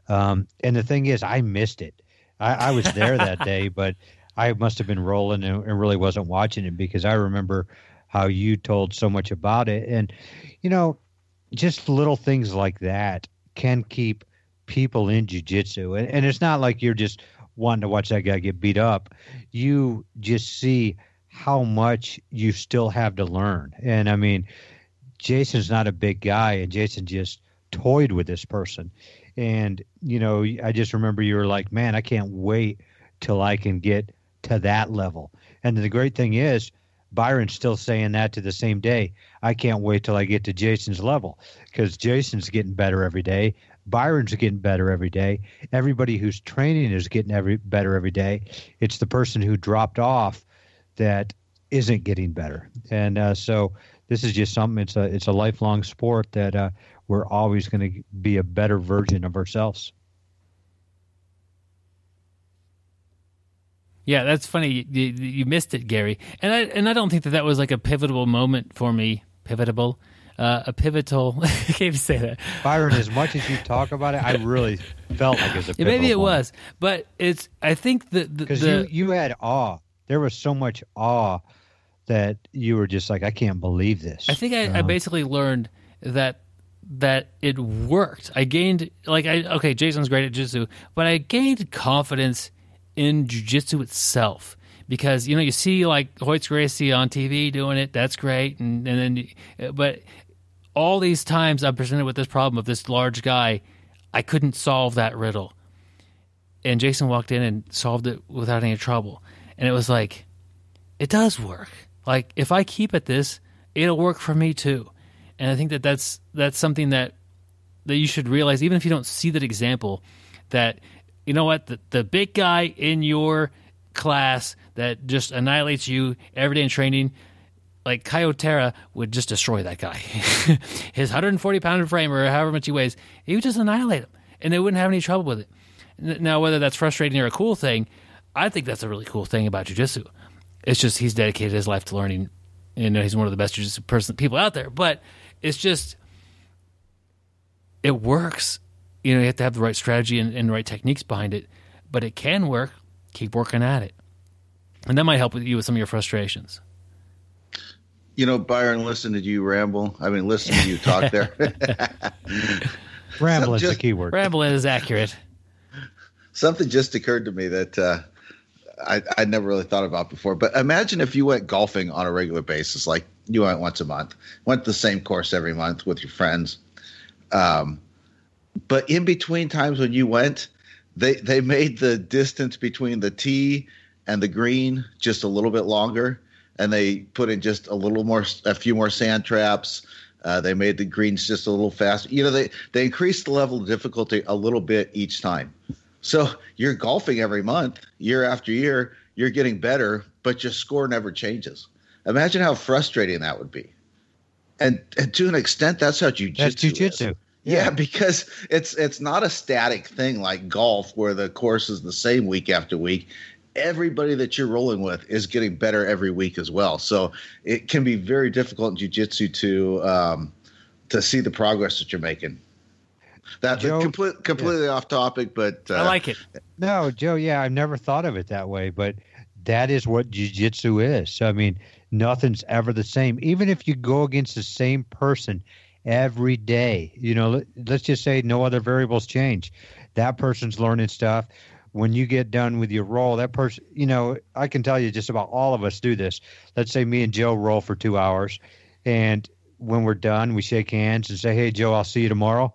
And the thing is, I missed it. I was there that day, but I must have been rolling and really wasn't watching it, because I remember how you told so much about it. And, just little things like that can keep people in jiu-jitsu. And it's not like you're just wanting to watch that guy get beat up. You just see how much you still have to learn. And I mean, Jason's not a big guy, and Jason just toyed with this person. And, you know, I just remember you were like, man, I can't wait till I can get to that level. And the great thing is, Byron's still saying that to the same day. I can't wait till I get to Jason's level, because Jason's getting better every day. Byron's getting better every day. Everybody who's training is getting better every day. It's the person who dropped off that isn't getting better. And so this is just something, it's a lifelong sport that we're always going to be a better version of ourselves. Yeah, that's funny. You missed it, Gary, and I don't think that was like a pivotal moment for me. Pivotal. I can't even say that. Byron, as much as you talk about it, I really felt like it was a pivotal maybe it moment. was, but it's. I think because you had awe. There was so much awe that you were just like, I can't believe this. I think I basically learned that it worked. I gained Jason's great at jiu-jitsu, but I gained confidence in jiu-jitsu itself, because you see like Hoyt's Gracie on TV doing it. That's great, and then but all these times I'm presented with this problem of this large guy, I couldn't solve that riddle, and Jason walked in and solved it without any trouble, and it was like, it does work. Like if I keep at this, it'll work for me too. And I think that's something that you should realize, even if you don't see that example, that you know what, the big guy in your class that just annihilates you every day in training, like Kyotera would just destroy that guy. His 140-pound frame or however much he weighs, he would just annihilate him, and they wouldn't have any trouble with it. Now, whether that's frustrating or a cool thing, I think that's a really cool thing about jiu-jitsu. It's just he's dedicated his life to learning, and he's one of the best jiu-jitsu people out there. But it's just, it works. You have to have the right strategy and the right techniques behind it, but it can work. Keep working at it. And that might help you with some of your frustrations. Byron, listen to you ramble. I mean, listen to you talk there. Ramble is the key word. Ramble is accurate. Something just occurred to me that I never really thought about before. But imagine if you went golfing on a regular basis, like you went once a month, went the same course every month with your friends. But in between times when you went, they made the distance between the tee and the green just a little bit longer, and they put in just a few more sand traps. They made the greens just a little faster. They increased the level of difficulty a little bit each time. So you're golfing every month, year after year, you're getting better, but your score never changes. Imagine how frustrating that would be. And to an extent, that's how jiu-jitsu That's jiu-jitsu. is. Yeah, because it's not a static thing like golf where the course is the same week after week. Everybody that you're rolling with is getting better every week as well. So it can be very difficult in jiu-jitsu to see the progress that you're making. That's completely off topic, but I like it. No, Joe, yeah, I've never thought of it that way, but that is what jiu-jitsu is. So, I mean, nothing's ever the same. Even if you go against the same person every day, let's just say no other variables change. That person's learning stuff. When you get done with your roll, that person, I can tell you just about all of us do this. Let's say me and Joe roll for 2 hours, and when we're done, we shake hands and say, hey, Joe, I'll see you tomorrow.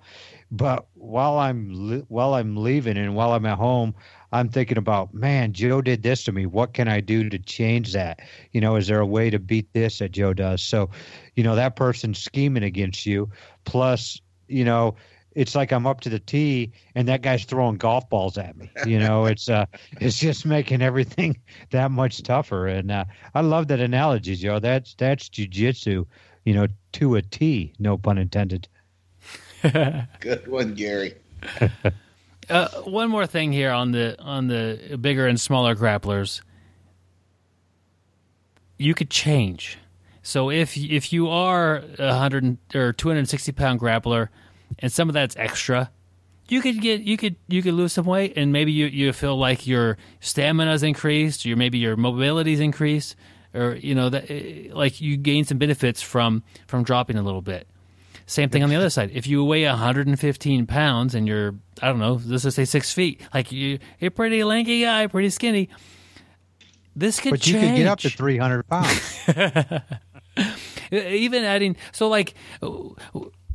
But while I'm leaving and while I'm at home, I'm thinking about, man, Joe did this to me. What can I do to change that? Is there a way to beat this that Joe does? So, that person's scheming against you. Plus, it's like I'm up to the tee and that guy's throwing golf balls at me. It's just making everything that much tougher. And I love that analogy, Joe. That's jiu-jitsu, to a tee, no pun intended. Good one, Gary. One more thing here on the bigger and smaller grapplers. You could change. So if you are 100 or 260-pound grappler, and some of that's extra, you could lose some weight, and maybe you feel like your stamina's increased, or maybe your mobility's increased, or that like you gain some benefits from dropping a little bit. Same thing on the other side. If you weigh 115 pounds and you're, I don't know, let's just say 6 feet, like you're a pretty lanky guy, pretty skinny, this could change. But you could get up to 300 pounds. Even adding, so like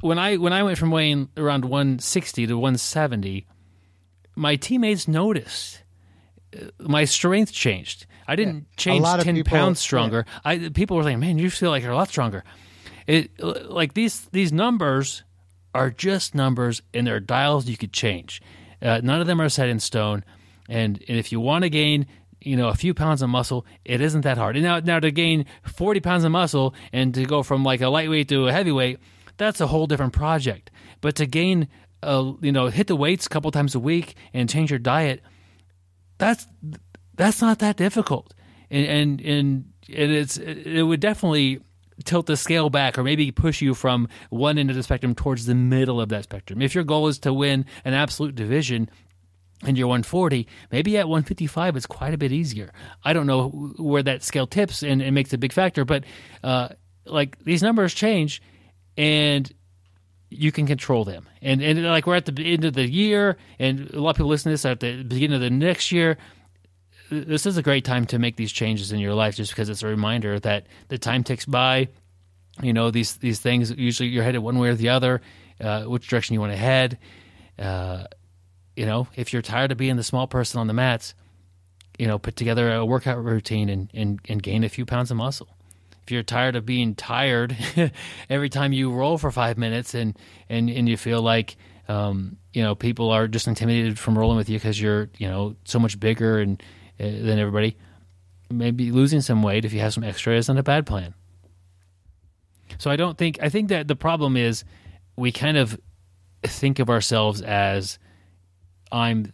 when I went from weighing around 160 to 170, my teammates noticed my strength changed. I didn't change 10 pounds stronger. Yeah. People were saying, "Man, you feel like you're a lot stronger." Like these numbers are just numbers, and they're dials you could change. None of them are set in stone. And if you want to gain, a few pounds of muscle, it isn't that hard. And now to gain 40 pounds of muscle and to go from like a lightweight to a heavyweight, that's a whole different project. But to gain, hit the weights a couple times a week and change your diet, that's not that difficult. And it would definitely tilt the scale back, or maybe push you from one end of the spectrum towards the middle of that spectrum. If your goal is to win an absolute division and you're 140, maybe at 155 it's quite a bit easier. I don't know where that scale tips and it makes a big factor, but like these numbers change and you can control them. And like we're at the end of the year, and a lot of people listen to this at the beginning of the next year. This is a great time to make these changes in your life, just because it's a reminder that the time ticks by. These things, usually you're headed one way or the other, which direction you want to head. If you're tired of being the small person on the mats, put together a workout routine and gain a few pounds of muscle. If you're tired of being tired every time you roll for 5 minutes and you feel like, people are just intimidated from rolling with you because you're, so much bigger and than everybody, maybe losing some weight if you have some extra isn't a bad plan. So I think that the problem is we kind of think of ourselves as I'm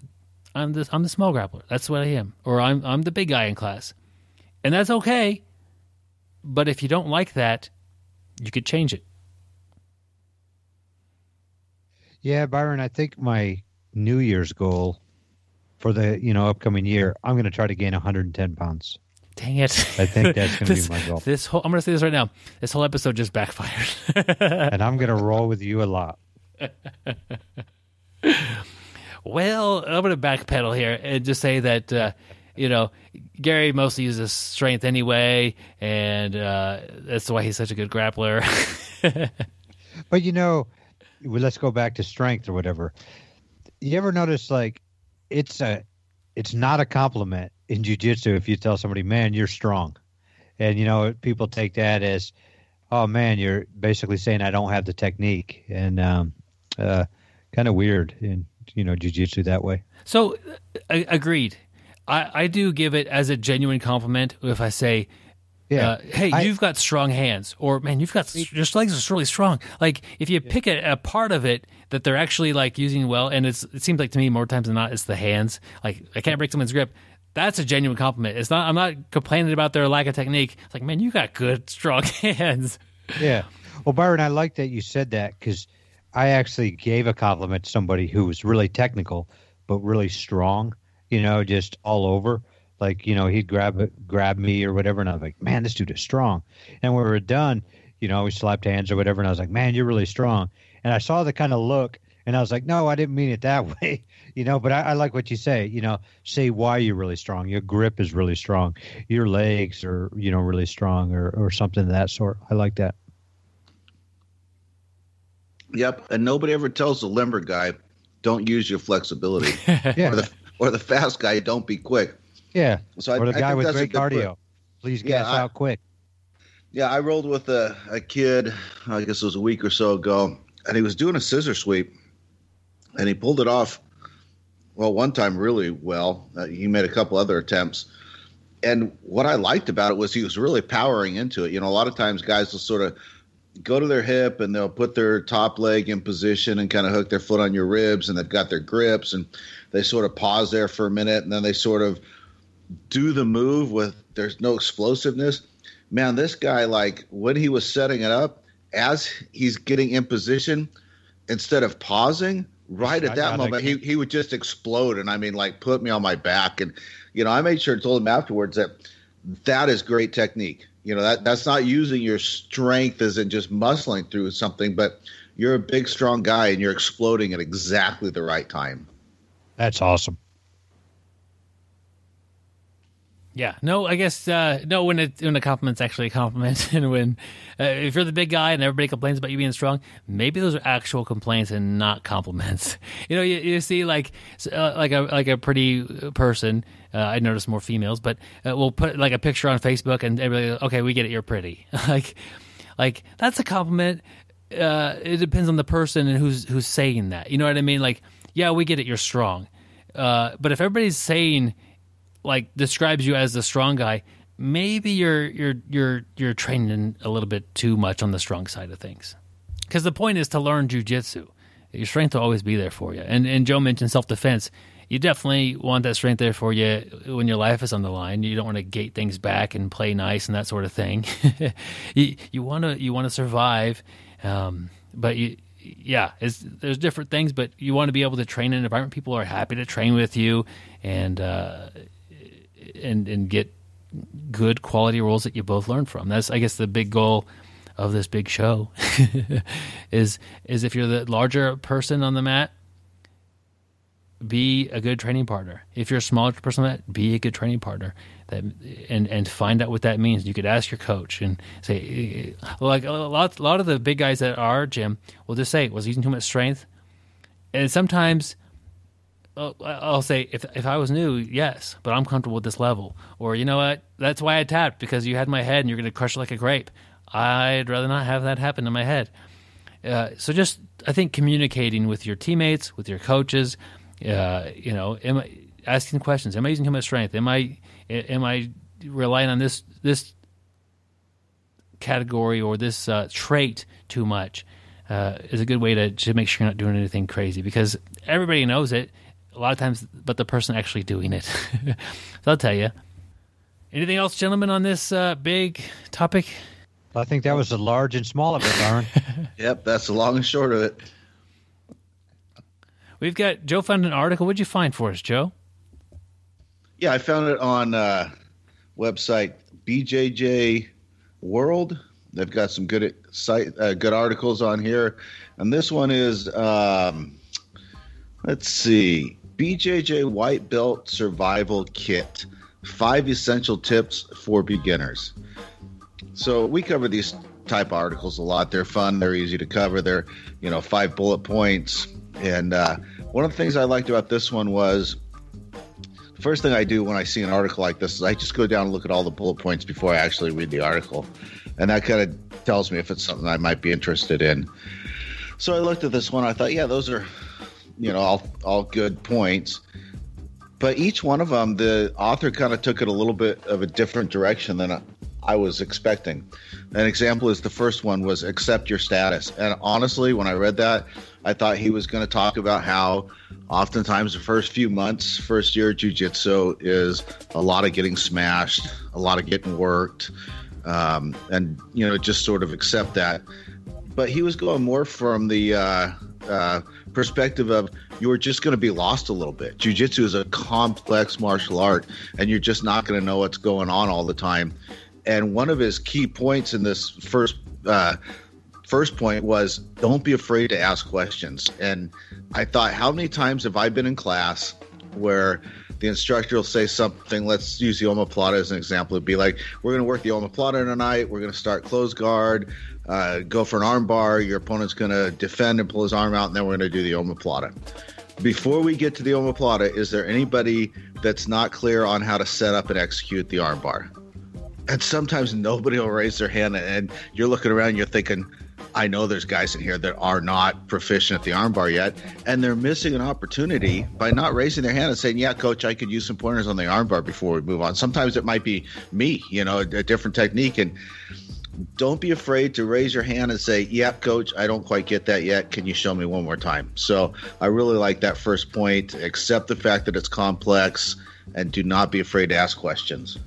the small grappler. That's what I am. Or I'm the big guy in class. And that's okay. But if you don't like that, you could change it. Yeah, Byron, I think my New Year's goal for the upcoming year, I'm going to try to gain 110 pounds. Dang it. I think that's going to be my goal. I'm going to say this right now. This whole episode just backfired. And I'm going to roll with you a lot. Well, I'm going to backpedal here and just say that, Gary mostly uses strength anyway, and that's why he's such a good grappler. But, let's go back to strength or whatever. You ever notice, like, it's not a compliment in jiu-jitsu if you tell somebody, man, you're strong. And, people take that as, oh, man, you're basically saying I don't have the technique. And kind of weird in, jiu-jitsu that way. So, agreed. I do give it as a genuine compliment if I say, hey, you've got strong hands, or man, your legs are really strong. Like if you pick a part of it that they're actually like using well, and it seems like to me more times than not it's the hands. Like I can't break someone's grip. That's a genuine compliment. It's not. I'm not complaining about their lack of technique. It's like, man, you got good, strong hands. Yeah. Well, Byron, I like that you said that, because I actually gave a compliment to somebody who was really technical but really strong. Just all over. Like, he'd grab me or whatever, and I was like, man, this dude is strong. And when we were done, we slapped hands or whatever, and I was like, man, you're really strong. And I saw the kind of look, and I was like, no, I didn't mean it that way. But I like what you say, say why you're really strong. Your grip is really strong. Your legs are, really strong or something of that sort. I like that. Yep. And nobody ever tells the limber guy, don't use your flexibility. Yeah. Or the fast guy, don't be quick. Yeah. So or the guy with great cardio. Please gas out quick. Yeah, I rolled with a kid, I guess it was a week or so ago, and he was doing a scissor sweep, and he pulled it off, well, one time really well. He made a couple other attempts. And what I liked about it was he was really powering into it. A lot of times guys will sort of go to their hip and they'll put their top leg in position and kind of hook their foot on your ribs, and they've got their grips, and they sort of pause there for a minute, and then they sort of do the move with there's no explosiveness. Man, this guy, like when he was setting it up, as he's getting in position, instead of pausing right at that moment, he would just explode. And I mean, like put me on my back. And, I made sure to told him afterwards that is great technique. That's not using your strength as in just muscling through something, but you're a big, strong guy and you're exploding at exactly the right time. That's awesome. Yeah, no, I guess no. When a compliment's actually a compliment, and when if you're the big guy and everybody complains about you being strong, maybe those are actual complaints and not compliments. You see like a pretty person. I notice more females, but we'll put like a picture on Facebook, and everybody, okay, we get it, you're pretty. like that's a compliment. It depends on the person and who's saying that. You know what I mean? Like, yeah, we get it, you're strong. But if everybody's saying, like, describes you as the strong guy, maybe you're training a little bit too much on the strong side of things. Because the point is to learn jiu-jitsu. Your strength will always be there for you. And Joe mentioned self-defense. You definitely want that strength there for you when your life is on the line. You don't want to gate things back and play nice and that sort of thing. you want to survive, but there's different things. But you want to be able to train in an environment people are happy to train with you, and get good quality rules that you both learn from. That's, I guess, the big goal of this big show is if you're the larger person on the mat, be a good training partner. If you're a smaller person on the mat, be a good training partner. And find out what that means. You could ask your coach and say, like a lot of the big guys at our gym will just say, was he using too much strength? And sometimes I'll say, if I was new, yes, but I'm comfortable with this level. Or, you know what, that's why I tapped, because you had my head and you're going to crush it like a grape. I'd rather not have that happen in my head. So just, I think, communicating with your teammates, with your coaches, asking questions. Am I using too much strength? Am I relying on this category or this trait too much? Is a good way to make sure you're not doing anything crazy, because everybody knows it a lot of times, but the person actually doing it. So I'll tell you. Anything else, gentlemen, on this big topic? I think that was the large and small of it, Aaron. Yep, that's the long and short of it. We've got Joe found an article. What'd you find for us, Joe? Yeah, I found it on website BJJ World. They've got some good articles on here, and this one is let's see, BJJ White Belt Survival Kit: 5 essential tips for beginners. So we cover these type of articles a lot. They're fun. They're easy to cover. They're 5 bullet points. And one of the things I liked about this one was, the first thing I do when I see an article like this is I just go down and look at all the bullet points before I actually read the article. And that kind of tells me if it's something I might be interested in. So I looked at this one. I thought, yeah, those are, all good points. But each one of them, the author kind of took it a little bit of a different direction than I was expecting. An example is the first one was accept your status. And honestly, when I read that, I thought he was going to talk about how oftentimes the first few months, first year of jiu-jitsu is a lot of getting smashed, a lot of getting worked, and, just sort of accept that. But he was going more from the perspective of you're just going to be lost a little bit. Jiu-jitsu is a complex martial art, and you're just not going to know what's going on all the time. And one of his key points in this first point was, don't be afraid to ask questions. And I thought, how many times have I been in class where the instructor will say something, let's use the omoplata as an example. It'd be like, we're going to work the omoplata tonight. We're going to start close guard, go for an arm bar. Your opponent's going to defend and pull his arm out, and then we're going to do the omoplata. Before we get to the omoplata, is there anybody that's not clear on how to set up and execute the arm bar? And sometimes nobody will raise their hand, and you're looking around, you're thinking, I know there's guys in here that are not proficient at the armbar yet, and they're missing an opportunity by not raising their hand and saying, yeah, coach, I could use some pointers on the armbar before we move on. Sometimes it might be me, a different technique. And don't be afraid to raise your hand and say, yeah, coach, I don't quite get that yet. Can you show me one more time? So I really like that first point. Accept the fact that it's complex, and do not be afraid to ask questions.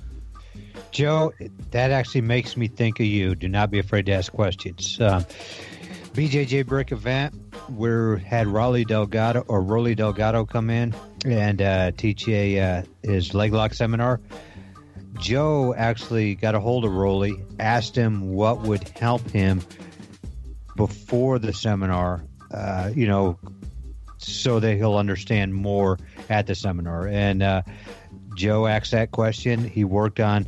Joe, that actually makes me think of you. Do not be afraid to ask questions. BJJ Brick event, we had Rolly Delgado come in and teach his leg lock seminar. Joe actually got a hold of Rolly, asked him what would help him before the seminar, so that he'll understand more at the seminar. And Joe asked that question. He worked on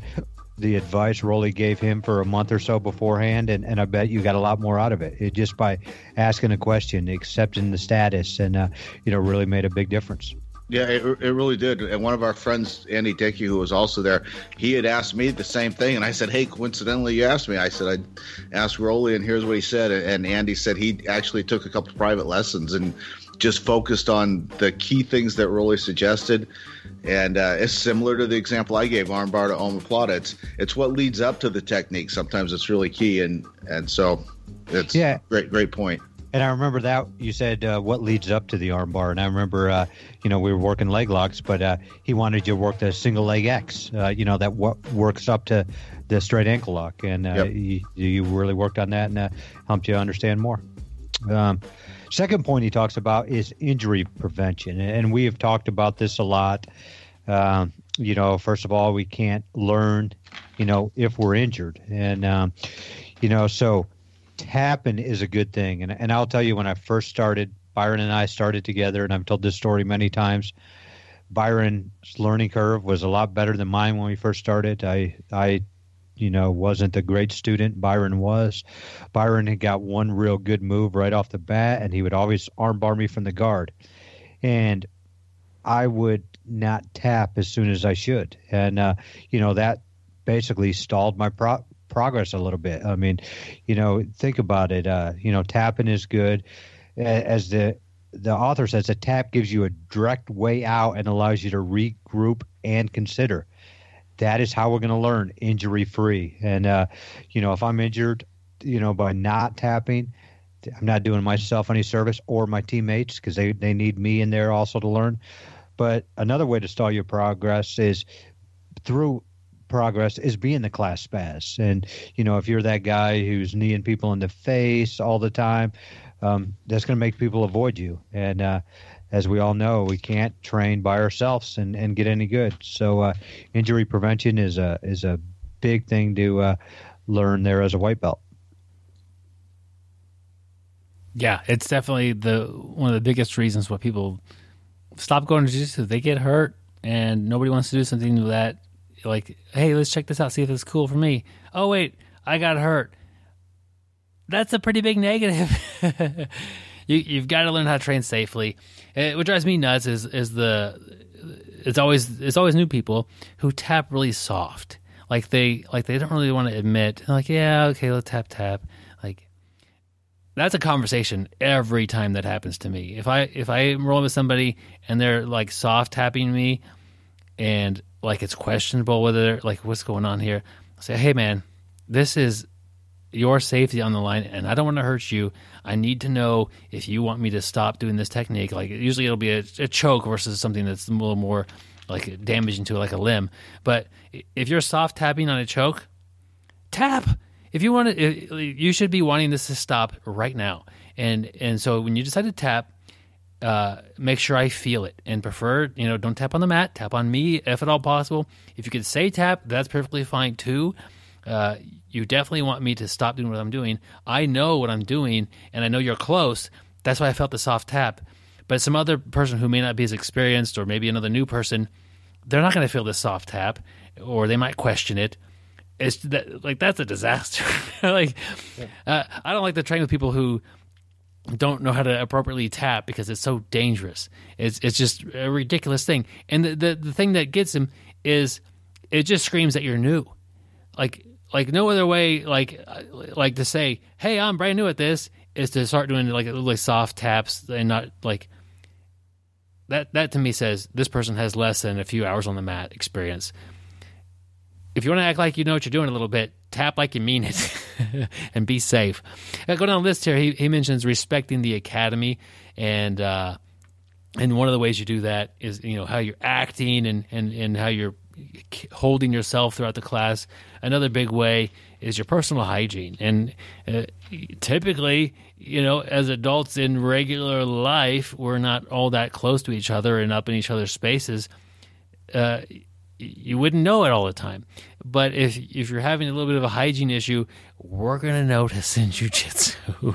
the advice Rolly gave him for a month or so beforehand, and I bet you got a lot more out of it. Just by asking a question, accepting the status, and really made a big difference. Yeah, it really did. And one of our friends, Andy Dickey, who was also there, he had asked me the same thing. And I said, hey, coincidentally, you asked me. I said, I'd ask Rolly, and here's what he said. And Andy said he actually took a couple of private lessons and just focused on the key things that Rolly suggested. And it's similar to the example I gave, armbar to omoplata. It's what leads up to the technique. Sometimes it's really key. And so it's great point. And I remember that you said what leads up to the armbar, and I remember we were working leg locks, but he wanted you to work the single leg X, that works up to the straight ankle lock, and you really worked on that and helped you understand more. Second point he talks about is injury prevention, and we have talked about this a lot. First of all, we can't learn, if we're injured, and so. Tapping is a good thing. And I'll tell you, when I first started, Byron and I started together, and I've told this story many times. Byron's learning curve was a lot better than mine when we first started. I wasn't a great student. Byron was. Byron had got one real good move right off the bat, and he would always armbar me from the guard. And I would not tap as soon as I should. And, that basically stalled my progress a little bit. I mean, think about it. Tapping is good. As the author says, a tap gives you a direct way out and allows you to regroup and consider. That is how we're going to learn injury-free. And, if I'm injured, by not tapping, I'm not doing myself any service or my teammates, because they need me in there also to learn. But another way to stall your progress is being the class spaz. And, if you're that guy who's kneeing people in the face all the time, that's going to make people avoid you. And as we all know, we can't train by ourselves and get any good. So injury prevention is a big thing to learn there as a white belt. Yeah, it's definitely one of the biggest reasons why people stop going to jiu-jitsu. They get hurt, and nobody wants to do something that, like, hey, let's check this out, see if it's cool for me. Oh, wait, I got hurt. That's a pretty big negative. You've got to learn how to train safely. What drives me nuts is it's always new people who tap really soft. Like they don't really want to admit, like, yeah, okay, let's tap. Like, that's a conversation every time that happens to me. If I roll with somebody and they're like soft tapping me, and like it's questionable whether, like, what's going on here, I'll say, hey man, this is your safety on the line, and I don't want to hurt you. I need to know if you want me to stop doing this technique. Like, usually it'll be a choke versus something that's a little more like damaging to like a limb. But if you're soft tapping on a choke, tap. If you want to, you should be wanting this to stop right now. And so when you decide to tap, make sure I feel it, and prefer, don't tap on the mat, tap on me if at all possible. If you could say tap, that's perfectly fine too. You definitely want me to stop doing what I'm doing. I know what I'm doing, and I know you're close. That's why I felt the soft tap. But some other person who may not be as experienced, or maybe another new person, they're not going to feel the soft tap, or they might question it. It's that's a disaster. I don't like to train with people who don't know how to appropriately tap, because it's so dangerous. It's just a ridiculous thing. And the thing that gets them is it just screams that you're new. Like no other way, like to say, hey, I'm brand new at this, is to start doing like soft taps, and not like that to me says this person has less than a few hours on the mat experience. If you want to act like you know what you're doing a little bit, tap like you mean it and be safe. Going down the list here, he mentions respecting the academy, and one of the ways you do that is how you're acting and how you're holding yourself throughout the class. Another big way is your personal hygiene. And typically, as adults in regular life, we're not all that close to each other and up in each other's spaces. you wouldn't know it all the time. But if you're having a little bit of a hygiene issue, we're going to notice in jiu-jitsu.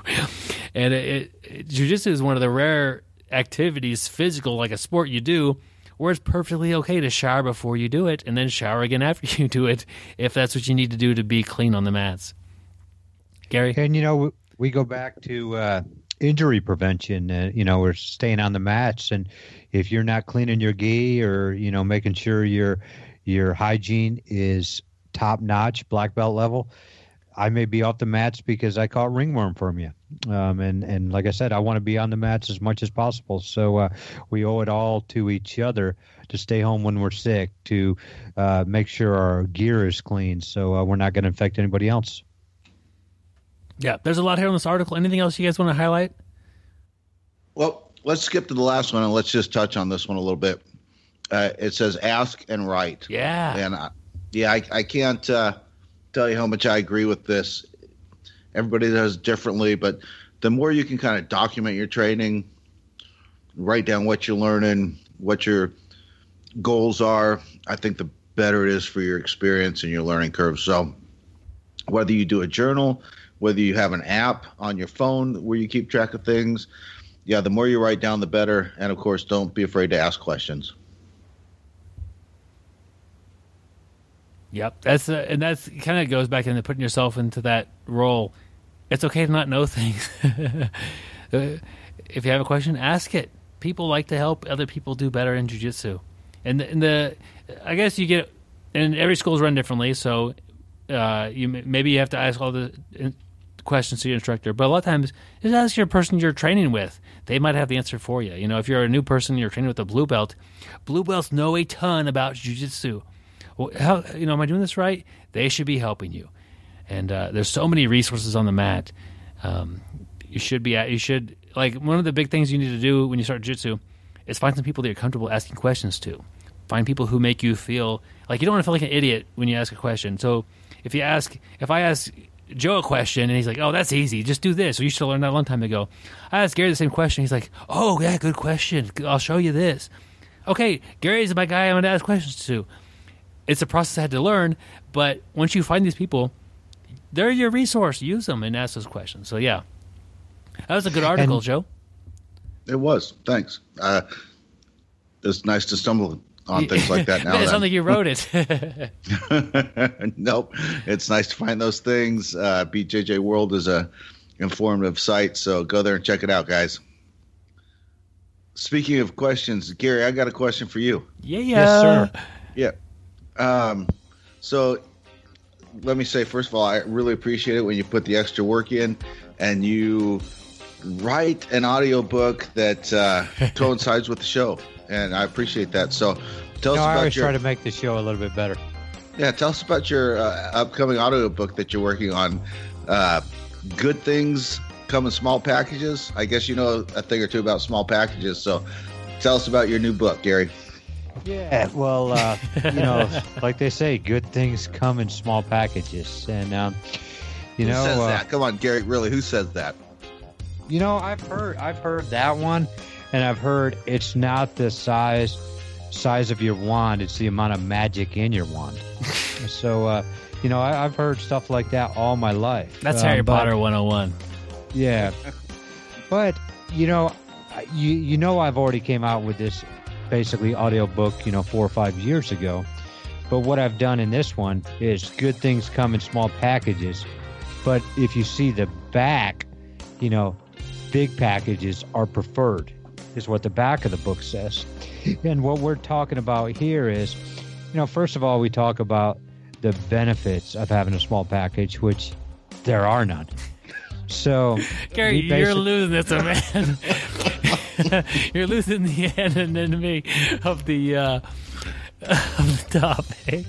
And jiu-jitsu is one of the rare activities, physical, like a sport you do, where it's perfectly okay to shower before you do it and then shower again after you do it if that's what you need to do to be clean on the mats. Gary? And, we go back to injury prevention. We're staying on the mats, and if you're not cleaning your gi or, making sure your hygiene is top-notch, black belt level, I may be off the mats because I caught ringworm from you. And like I said, I want to be on the mats as much as possible. So we owe it all to each other to stay home when we're sick, to make sure our gear is clean so we're not going to infect anybody else. Yeah, there's a lot here on this article. Anything else you guys want to highlight? Well, let's skip to the last one and let's just touch on this one a little bit. It says ask and write. Yeah. And I can't tell you how much I agree with this. Everybody does it differently, but the more you can kind of document your training, write down what you're learning, what your goals are, I think the better it is for your experience and your learning curve. So whether you do a journal, whether you have an app on your phone where you keep track of things, the more you write down, the better. And, of course, don't be afraid to ask questions. Yep, that's kind of goes back into putting yourself into that role. It's okay to not know things. If you have a question, ask it. People like to help other people do better in jiu-jitsu. And I guess you get, and every school's run differently, so maybe you have to ask all the questions to your instructor. But a lot of times, just ask your person you're training with. They might have the answer for you. If you're a new person, you're training with a blue belt. Blue belts know a ton about jiu-jitsu. Well, how am I doing this right? They should be helping you. And there's so many resources on the mat. You should like one of the big things you need to do when you start jiu-jitsu is find some people that you're comfortable asking questions to. Find people who make you feel like you don't want to feel like an idiot when you ask a question. So if I ask Joe a question and he's like, "Oh, that's easy, just do this," or "You should have learned that a long time ago." I asked Gary the same question. He's like, "Oh, yeah, good question. I'll show you this." Okay, Gary's my guy I'm going to ask questions to. It's a process I had to learn, but once you find these people, they're your resource. Use them and ask those questions. So, yeah. That was a good article, Joe. It was. Thanks. It's nice to stumble on things like that now. It sounds like you wrote it. Nope. It's nice to find those things. BJJ World is a informative site, so go there and check it out, guys. Speaking of questions, Gary, I got a question for you. Yeah. Yes, sir. Yeah. So let me say, first of all, I really appreciate it when you put the extra work in and you write an audiobook that coincides with the show. And I appreciate that. So tell us about I always try to make the show a little bit better. Yeah, tell us about your upcoming audiobook that you're working on. Good things come in small packages. I guess you know a thing or two about small packages. So tell us about your new book, Gary. Yeah, well, like they say, good things come in small packages. And, who says that? Come on, Gary, really, who says that? I've heard that one, and I've heard it's not the size of your wand, it's the amount of magic in your wand. So, I've heard stuff like that all my life. That's Harry Potter 101. Yeah. But, I've already came out with this basically audiobook, 4 or 5 years ago. But what I've done in this one is good things come in small packages. But if you see the back, big packages are preferred, is what the back of the book says. And what we're talking about here is, first of all, we talk about the benefits of having a small package, which there are none. So, Gary, you're losing this, man. You're losing the anonymity of the topic.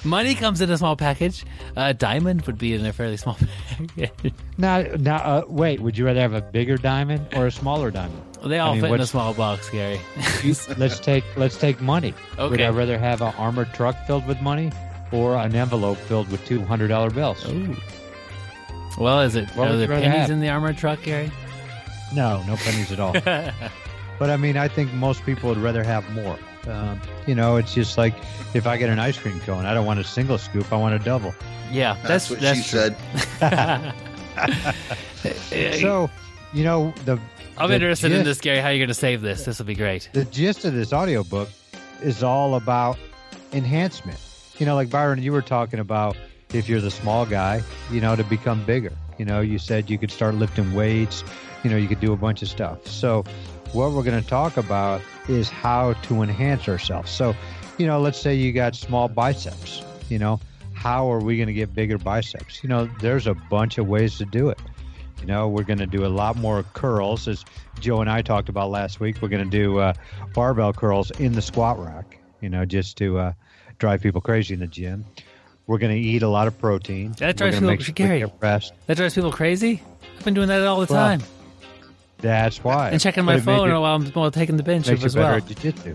Money comes in a small package. Diamond would be in a fairly small package. Now, wait. Would you rather have a bigger diamond or a smaller diamond? They all fit in a small box, Gary. Let's take money. Okay. Would I rather have an armored truck filled with money or an envelope filled with $200 bills? Ooh. Well, are there pennies in the armored truck, Gary? No pennies at all. But I mean, I think most people would rather have more. It's just like if I get an ice cream cone, I don't want a single scoop, I want a double. Yeah, That's what she said. So, I'm interested in this, Gary. How are you going to save this? This will be great. The gist of this audiobook is all about enhancement. Like Byron, you were talking about if you're the small guy, to become bigger. You said you could start lifting weights, you could do a bunch of stuff. So what we're going to talk about is how to enhance ourselves. So, let's say you got small biceps, how are we going to get bigger biceps? There's a bunch of ways to do it. We're going to do a lot more curls, as Joe and I talked about last week. We're going to do barbell curls in the squat rack, just to drive people crazy in the gym. We're going to eat a lot of protein. That drives people crazy. That drives people crazy? I've been doing that all the time. That's why. And checking my phone while taking the bench as well. Makes you better at jiu-jitsu.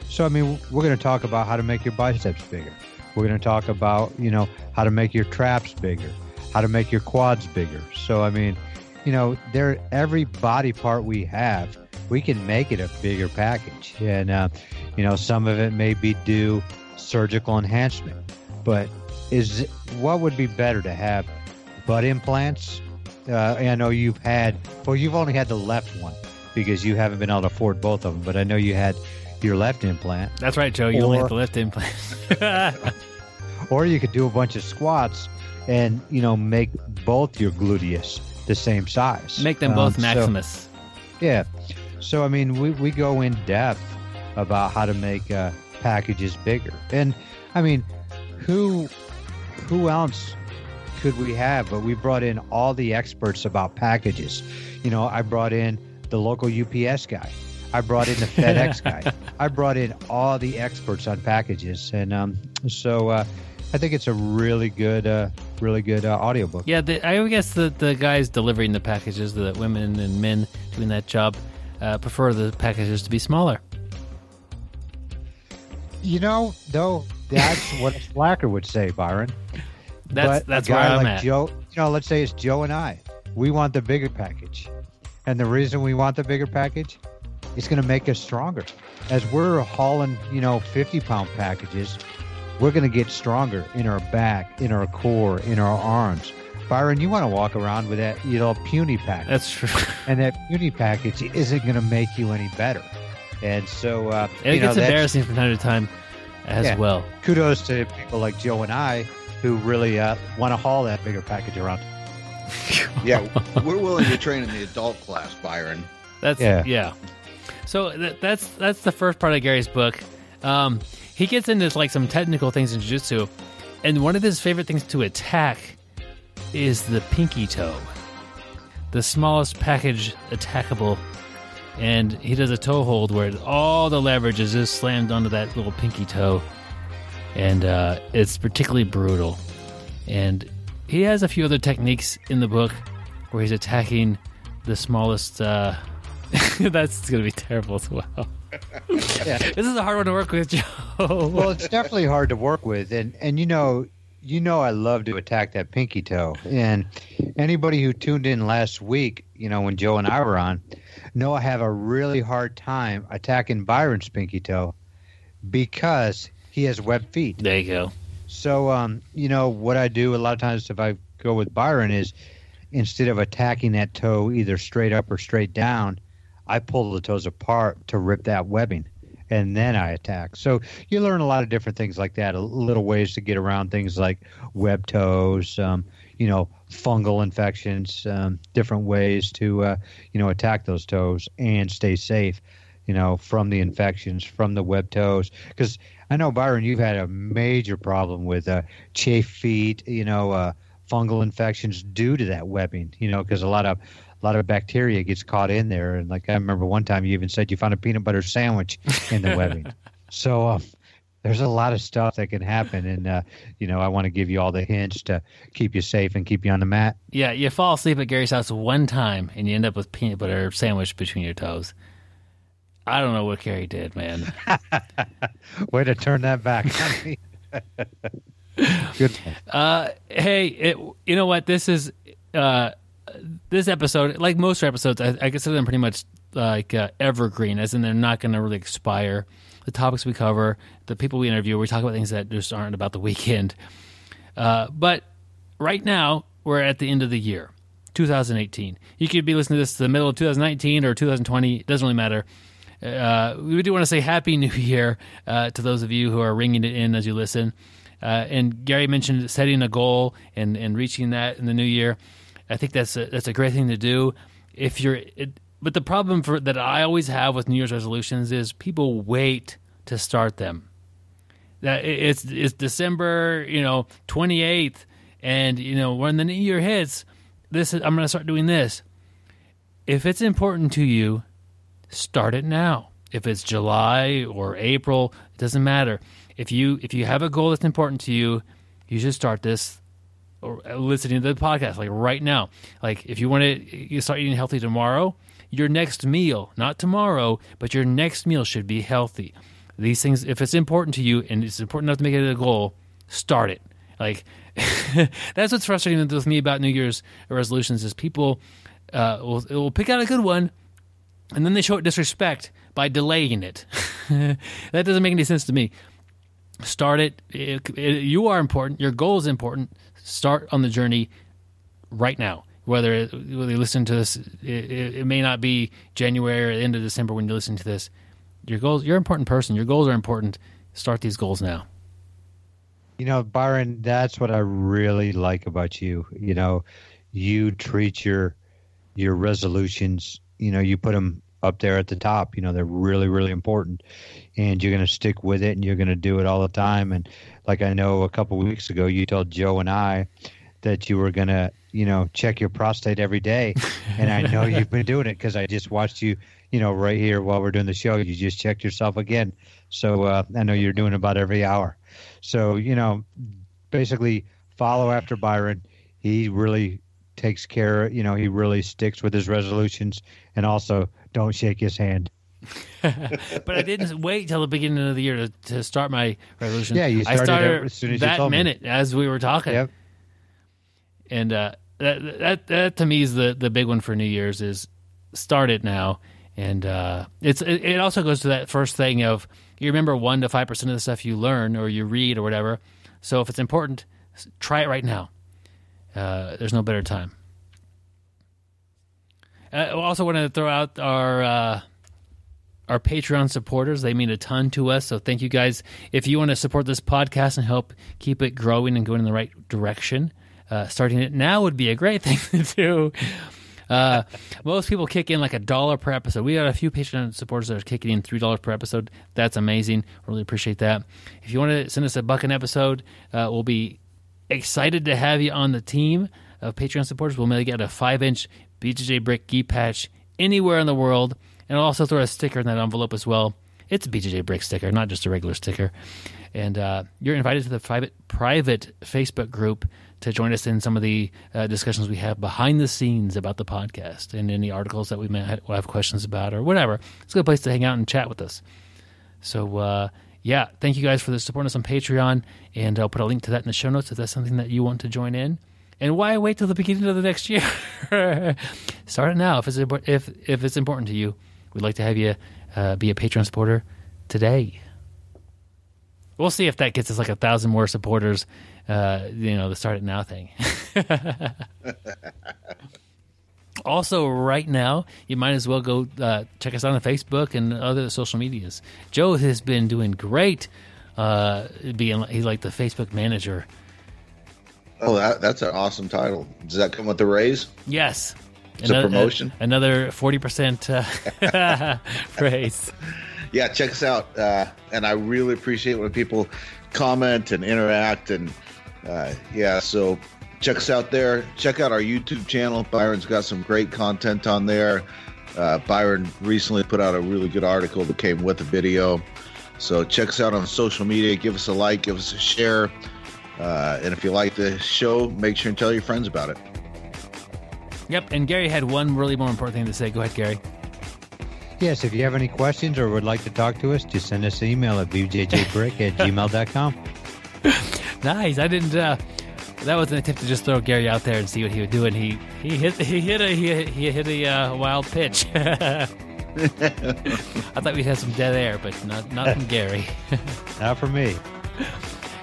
So, I mean, we're going to talk about how to make your biceps bigger. We're going to talk about, how to make your traps bigger, how to make your quads bigger. So, I mean, every body part we have, we can make it a bigger package. And, some of it may be due surgical enhancement. But what would be better to have butt implants? I know you've only had the left one because you haven't been able to afford both of them. But I know you had your left implant. That's right, Joe. You only have the left implant. Or you could do a bunch of squats and, make both your gluteus the same size. Make them both Maximus. Yeah. So, I mean, we go in depth about how to make packages bigger. And, I mean, who else could we have? But we brought in all the experts about packages. I brought in the local UPS guy. I brought in the FedEx guy. I brought in all the experts on packages. And so I think it's a really good audiobook. Yeah, I guess the guys delivering the packages, the women and men doing that job, prefer the packages to be smaller. Though, that's what a slacker would say, Byron. That's where I'm like at. Joe, let's say it's Joe and I. We want the bigger package. And the reason we want the bigger package, it's going to make us stronger. As we're hauling, 50-pound packages, we're going to get stronger in our back, in our core, in our arms. Byron, you want to walk around with that, puny package. That's true. And that puny package isn't going to make you any better. And so, it gets embarrassing from time to time as well. Kudos to people like Joe and I who really want to haul that bigger package around. Yeah, we're willing to train in the adult class, Byron. Yeah. So that's the first part of Gary's book. He gets into like some technical things in jiu-jitsu, and one of his favorite things to attack is the pinky toe, the smallest package attackable. And he does a toe hold where all the leverage is just slammed onto that little pinky toe, and it's particularly brutal. And he has a few other techniques in the book where he's attacking the smallest. That's going to be terrible as well. Yeah. This is a hard one to work with, Joe. Well, it's definitely hard to work with, and I love to attack that pinky toe. And anybody who tuned in last week, when Joe and I were on, know I have a really hard time attacking Byron's pinky toe because he has web feet. There you go. So, what I do a lot of times if I go with Byron is instead of attacking that toe either straight up or straight down, I pull the toes apart to rip that webbing, and then I attack. So you learn a lot of different things like that, little ways to get around things like web toes, fungal infections, different ways to, attack those toes and stay safe, from the infections, from the web toes. Because I know, Byron, you've had a major problem with chafe feet, fungal infections due to that webbing, because a lot of bacteria gets caught in there. And like I remember one time you even said you found a peanut butter sandwich in the webbing. So there's a lot of stuff that can happen. And, I want to give you all the hints to keep you safe and keep you on the mat. Yeah, you fall asleep at Gary's house one time and you end up with peanut butter sandwich between your toes. I don't know what Gary did, man. Way to turn that back on me. Good. Hey, you know what? This is... this episode, like most episodes, I consider them pretty much evergreen, as in they're not going to really expire. The topics we cover, the people we interview, we talk about things that just aren't about the weekend. But right now, we're at the end of the year, 2018. You could be listening to this in the middle of 2019 or 2020. It doesn't really matter. We do want to say Happy New Year to those of you who are ringing it in as you listen. And Gary mentioned setting a goal and reaching that in the new year. I think that's a great thing to do. But the problem that I always have with New Year's resolutions is people wait to start them. That it's December 28th, and when the new year hits, I'm going to start doing this. If it's important to you, start it now. If it's July or April, it doesn't matter. If you have a goal that's important to you, you should start this or listening to the podcast like right now. Like if you want to start eating healthy tomorrow, your next meal, not tomorrow, but your next meal should be healthy. These things, if it's important to you and it's important enough to make it a goal, start it. Like that's what's frustrating with me about New Year's resolutions is people will pick out a good one and then they show it disrespect by delaying it. That doesn't make any sense to me. Start it. You are important. Your goal is important. Start on the journey right now. Whether you listen to this, it may not be January or the end of December when you listen to this. Your goals. You're an important person. Your goals are important. Start these goals now. Byron, that's what I really like about you. You treat your resolutions. You put them up there at the top. They're really, really important, and you're going to stick with it, and you're going to do it all the time. And like I know a couple of weeks ago, you told Joe and I that you were going to, check your prostate every day. And I know you've been doing it because I just watched you, right here while we're doing the show. You just checked yourself again. So I know you're doing about every hour. So, basically follow after Byron. He really takes care, he really sticks with his resolutions, and also don't shake his hand. But I didn't wait till the beginning of the year to start my resolution. Yeah, you started as soon as that minute me. As we were talking. Yep. And that to me is the big one for New Year's is start it now. And it also goes to that first thing of you remember 1 to 5% of the stuff you learn or you read or whatever. So if it's important, try it right now. There's no better time. I also want to throw out our Patreon supporters. They mean a ton to us, so thank you guys. If you want to support this podcast and help keep it growing and going in the right direction, starting it now would be a great thing to do. Most people kick in like $1 per episode. We got a few Patreon supporters that are kicking in $3 per episode. That's amazing. Really appreciate that. If you want to send us $1 an episode, we'll be excited to have you on the team of Patreon supporters. We'll maybe get a 5-inch BJJ Brick gi patch anywhere in the world, and I'll also throw a sticker in that envelope as well. It's a BJJ Brick sticker, not just a regular sticker. And you're invited to the private Facebook group to join us in some of the discussions we have behind the scenes about the podcast and any articles that we may have questions about or whatever. It's a good place to hang out and chat with us. So, thank you guys for supporting us on Patreon, and I'll put a link to that in the show notes if that's something that you want to join in. And why wait till the beginning of the next year? Start it now if it's important to you. We'd like to have you be a Patreon supporter today. We'll see if that gets us like 1,000 more supporters, the Start It Now thing. Also, right now, you might as well go check us out on Facebook and other social medias. Joe has been doing great he's like the Facebook manager. Oh, that's an awesome title. Does that come with the raise? Yes. It's a promotion? Another 40% raise. Yeah, check us out. And I really appreciate when people comment and interact. And so check us out there. Check out our YouTube channel. Byron's got some great content on there. Byron recently put out a really good article that came with the video. So check us out on social media. Give us a like. Give us a share. And if you like the show, make sure and tell your friends about it. Yep, and Gary had one really more important thing to say. Go ahead, Gary. Yes, if you have any questions or would like to talk to us, just send us an email at bjjbrick@gmail.com. Nice. I didn't. That wasn't a tip to just throw Gary out there and see what he would do, and he hit a wild pitch. I thought we'd have some dead air, but not from Gary. Not for me.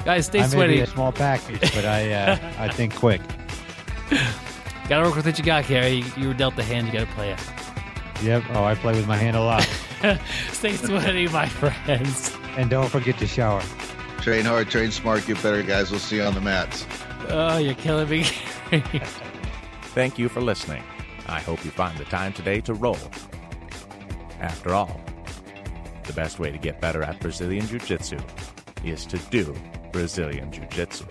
Guys, stay I may sweaty. be a small package, but I think quick. Gotta work with what you got, Gary. You were dealt the hand, you gotta play it. Yep. Oh, I play with my hand a lot. Stay sweaty, my friends. And don't forget to shower. Train hard, train smart, get better, guys. We'll see you on the mats. Oh, you're killing me, Gary. Thank you for listening. I hope you find the time today to roll. After all, the best way to get better at Brazilian Jiu-Jitsu is to do Brazilian Jiu-Jitsu.